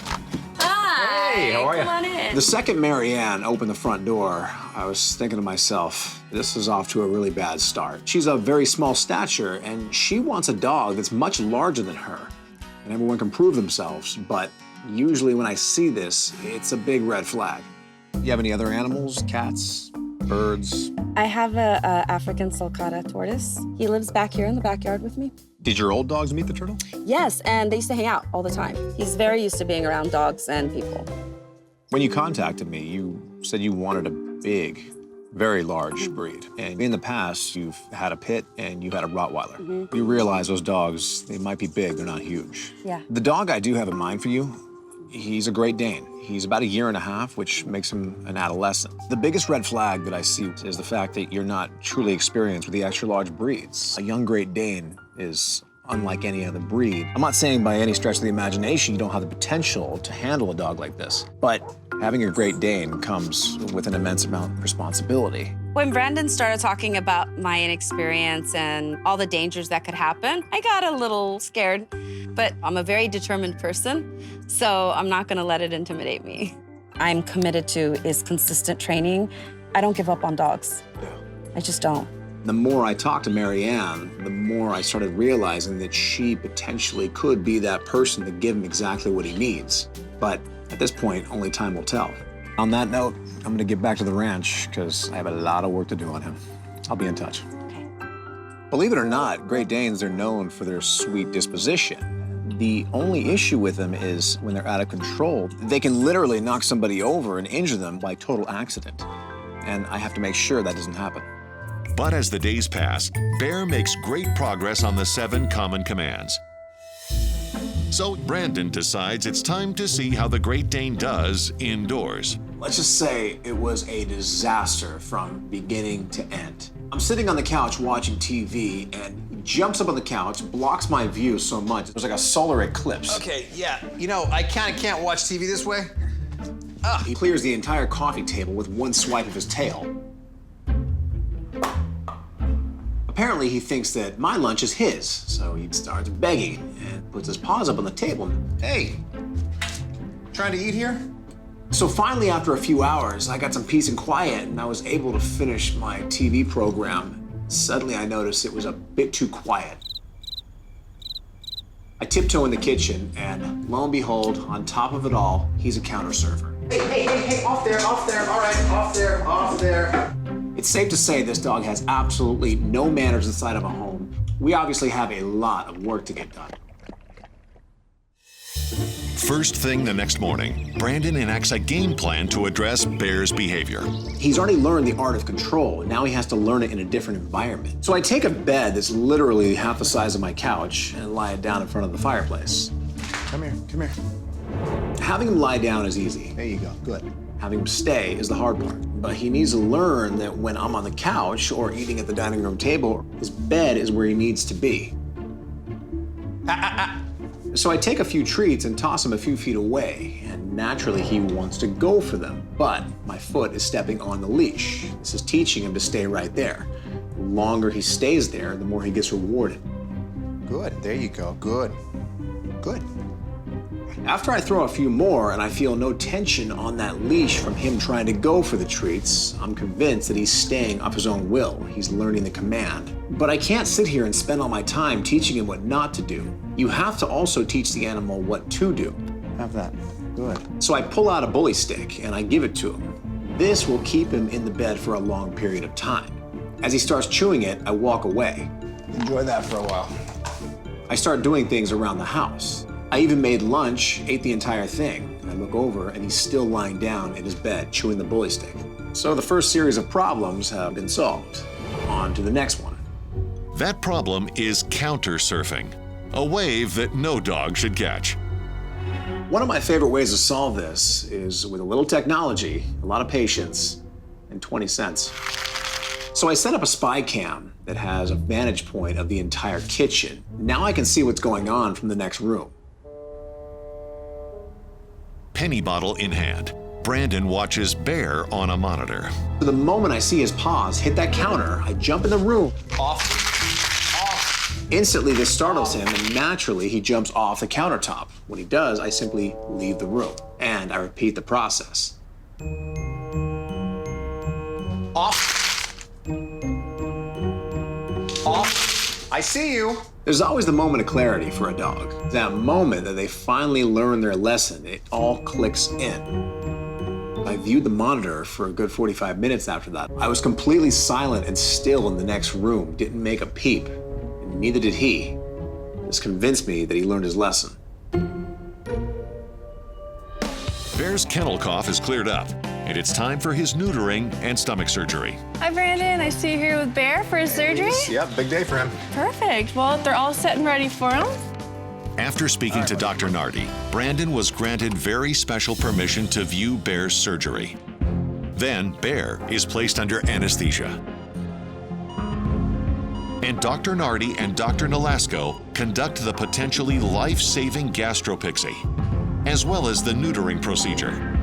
Hi. Hey, how are you? Come on in. The second Marianne opened the front door, I was thinking to myself, this is off to a really bad start. She's of very small stature, and she wants a dog that's much larger than her. And everyone can prove themselves, but usually when I see this, it's a big red flag. You have any other animals? Cats? Birds? I have a African sulcata tortoise. He lives back here in the backyard with me. Did your old dogs meet the turtle? Yes, and they used to hang out all the time. He's very used to being around dogs and people. When you contacted me, you said you wanted a big, very large breed. And in the past, you've had a pit and you've had a Rottweiler. Mm-hmm. You realize those dogs, they might be big, they're not huge. Yeah. The dog I do have in mind for you, he's a Great Dane. He's about 1.5 years, which makes him an adolescent. The biggest red flag that I see is the fact that you're not truly experienced with the extra large breeds. A young Great Dane is unlike any other breed. I'm not saying by any stretch of the imagination you don't have the potential to handle a dog like this, but having a Great Dane comes with an immense amount of responsibility. When Brandon started talking about my inexperience and all the dangers that could happen, I got a little scared, but I'm a very determined person, so I'm not gonna let it intimidate me. I'm committed to is consistent training. I don't give up on dogs. I just don't. The more I talked to Marianne, the more I started realizing that she potentially could be that person to give him exactly what he needs. But at this point, only time will tell. On that note, I'm gonna get back to the ranch because I have a lot of work to do on him. I'll be in touch. Okay. Believe it or not, Great Danes are known for their sweet disposition. The only issue with them is when they're out of control, they can literally knock somebody over and injure them by total accident. And I have to make sure that doesn't happen. But as the days pass, Bear makes great progress on the 7 common commands. So Brandon decides it's time to see how the Great Dane does indoors. Let's just say it was a disaster from beginning to end. I'm sitting on the couch watching TV, and he jumps up on the couch, blocks my view so much. It was like a solar eclipse. Okay, yeah. You know, I kind of can't watch TV this way. He clears the entire coffee table with one swipe of his tail. Apparently, he thinks that my lunch is his, so he starts begging and puts his paws up on the table. Hey, trying to eat here? So finally, after a few hours, I got some peace and quiet, and I was able to finish my TV program. Suddenly, I noticed it was a bit too quiet. I tiptoe in the kitchen, and lo and behold, on top of it all, he's a counter server. Hey, off there, all right, off there. It's safe to say this dog has absolutely no manners inside of a home. We obviously have a lot of work to get done. First thing the next morning, Brandon enacts a game plan to address Bear's behavior. He's already learned the art of control, and now he has to learn it in a different environment. So I take a bed that's literally half the size of my couch and lie it down in front of the fireplace. Come here. Having him lie down is easy. There you go, good. Having him stay is the hard part. But he needs to learn that when I'm on the couch or eating at the dining room table, his bed is where he needs to be. So I take a few treats and toss him a few feet away, and naturally he wants to go for them. But my foot is stepping on the leash. This is teaching him to stay right there. The longer he stays there, the more he gets rewarded. Good, there you go, good. After I throw a few more and I feel no tension on that leash from him trying to go for the treats, I'm convinced that he's staying of his own will. He's learning the command. But I can't sit here and spend all my time teaching him what not to do. You have to also teach the animal what to do. Have that, good. So I pull out a bully stick and I give it to him. This will keep him in the bed for a long period of time. As he starts chewing it, I walk away. Enjoy that for a while. I start doing things around the house. I even made lunch, ate the entire thing. I look over and he's still lying down in his bed, chewing the bully stick. So the first series of problems have been solved. On to the next one. That problem is counter surfing, a wave that no dog should catch. One of my favorite ways to solve this is with a little technology, a lot of patience, and 20 cents. So I set up a spy cam that has a vantage point of the entire kitchen. Now I can see what's going on from the next room. Penny bottle in hand, Brandon watches Bear on a monitor. The moment I see his paws hit that counter, I jump in the room. Off. Instantly, this startles him, and naturally, he jumps off the countertop. When he does, I simply leave the room, and I repeat the process. Off. I see you. There's always the moment of clarity for a dog. That moment that they finally learn their lesson, it all clicks in. I viewed the monitor for a good 45 minutes after that. I was completely silent and still in the next room, didn't make a peep, and neither did he. This convinced me that he learned his lesson. Bear's kennel cough is cleared up, and it's time for his neutering and stomach surgery. Hi, Brandon. I see you here with Bear for his surgery. Yep, big day for him. Perfect. Well, they're all set and ready for him. After speaking to Dr. Nardi, Brandon was granted very special permission to view Bear's surgery. Then Bear is placed under anesthesia. And Dr. Nardi and Dr. Nolasco conduct the potentially life-saving gastropixie, as well as the neutering procedure.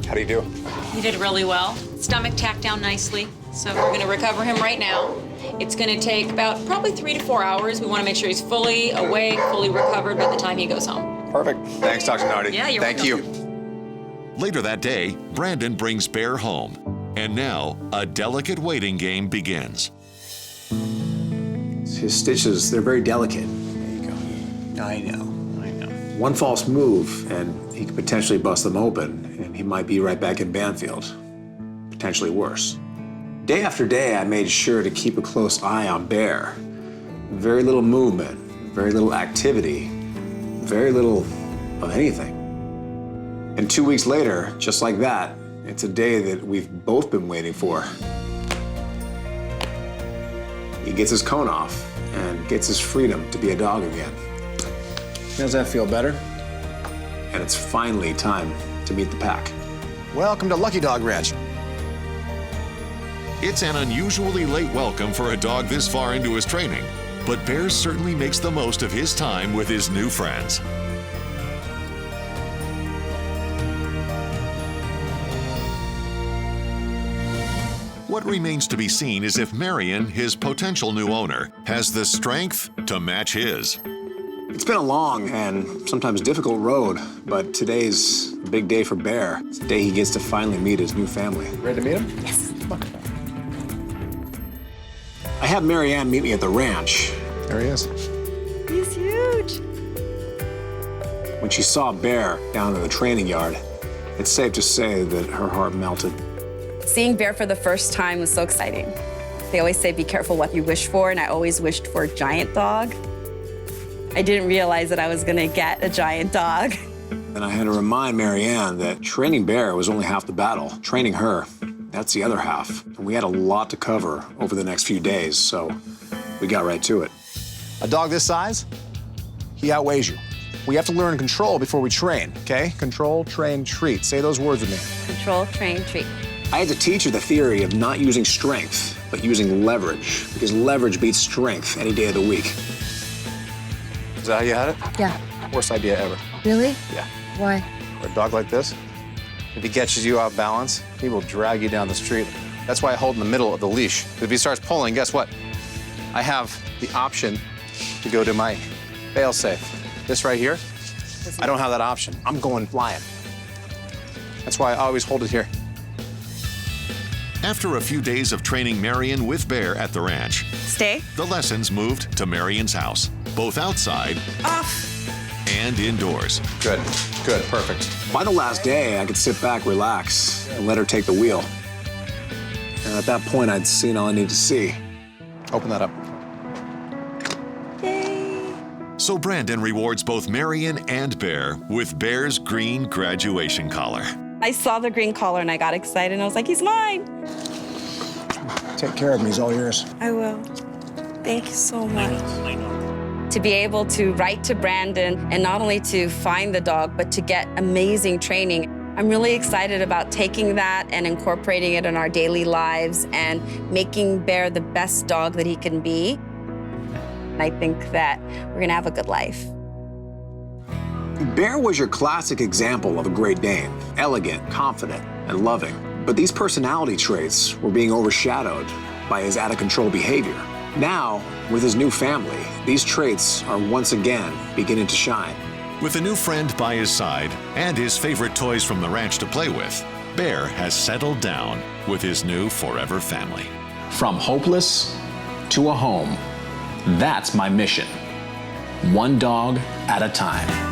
How do you do? He did really well. Stomach tacked down nicely. So we're gonna recover him right now. It's gonna take about probably 3 to 4 hours. We wanna make sure he's fully awake, fully recovered by the time he goes home. Perfect. Thanks, Dr. Nardi. Yeah, you're Thank welcome. you. Later that day, Brandon brings Bear home. And now, a delicate waiting game begins. His stitches, they're very delicate. There you go. I know. One false move, and he could potentially bust them open, and he might be right back in Banfield. Potentially worse. Day after day, I made sure to keep a close eye on Bear. Very little movement, very little activity, very little of anything. And 2 weeks later, just like that, it's a day that we've both been waiting for. He gets his cone off and gets his freedom to be a dog again. Does that feel better? And it's finally time to meet the pack. Welcome to Lucky Dog Ranch. It's an unusually late welcome for a dog this far into his training, but Bear certainly makes the most of his time with his new friends. What remains to be seen is if Marion, his potential new owner, has the strength to match his. It's been a long and sometimes difficult road, but today's a big day for Bear. It's the day he gets to finally meet his new family. Ready to meet him? Yes. I had Marianne meet me at the ranch. There he is. He's huge. When she saw Bear down in the training yard, it's safe to say that her heart melted. Seeing Bear for the first time was so exciting. They always say be careful what you wish for, and I always wished for a giant dog. I didn't realize that I was gonna get a giant dog. And I had to remind Marianne that training Bear was only half the battle. Training her, that's the other half. And we had a lot to cover over the next few days, so we got right to it. A dog this size, he outweighs you. We have to learn control before we train, okay? Control, train, treat. Say those words with me. Control, train, treat. I had to teach her the theory of not using strength, but using leverage, because leverage beats strength any day of the week. Is that how you had it? Yeah. Worst idea ever. Really? Yeah. Why? For a dog like this, if he catches you off balance, he will drag you down the street. That's why I hold in the middle of the leash. If he starts pulling, guess what? I have the option to go to my fail-safe. This right here, I don't have that option. I'm going flying. That's why I always hold it here. After a few days of training Marion with Bear at the ranch, Stay. the lessons moved to Marion's house, both outside and indoors. Good, good, perfect. By the last day, I could sit back, relax, and let her take the wheel. And at that point, I'd seen all I needed to see. Open that up. So Brandon rewards both Marion and Bear with Bear's green graduation collar. I saw the green collar and I got excited and I was like, he's mine. Take care of him, he's all yours. I will. Thank you so much. To be able to write to Brandon and not only to find the dog, but to get amazing training. I'm really excited about taking that and incorporating it in our daily lives and making Bear the best dog that he can be. I think that we're gonna have a good life. Bear was your classic example of a Great Dane, elegant, confident, and loving. But these personality traits were being overshadowed by his out-of-control behavior. Now, with his new family, these traits are once again beginning to shine. With a new friend by his side and his favorite toys from the ranch to play with, Bear has settled down with his new forever family. From hopeless to a home, that's my mission. One dog at a time.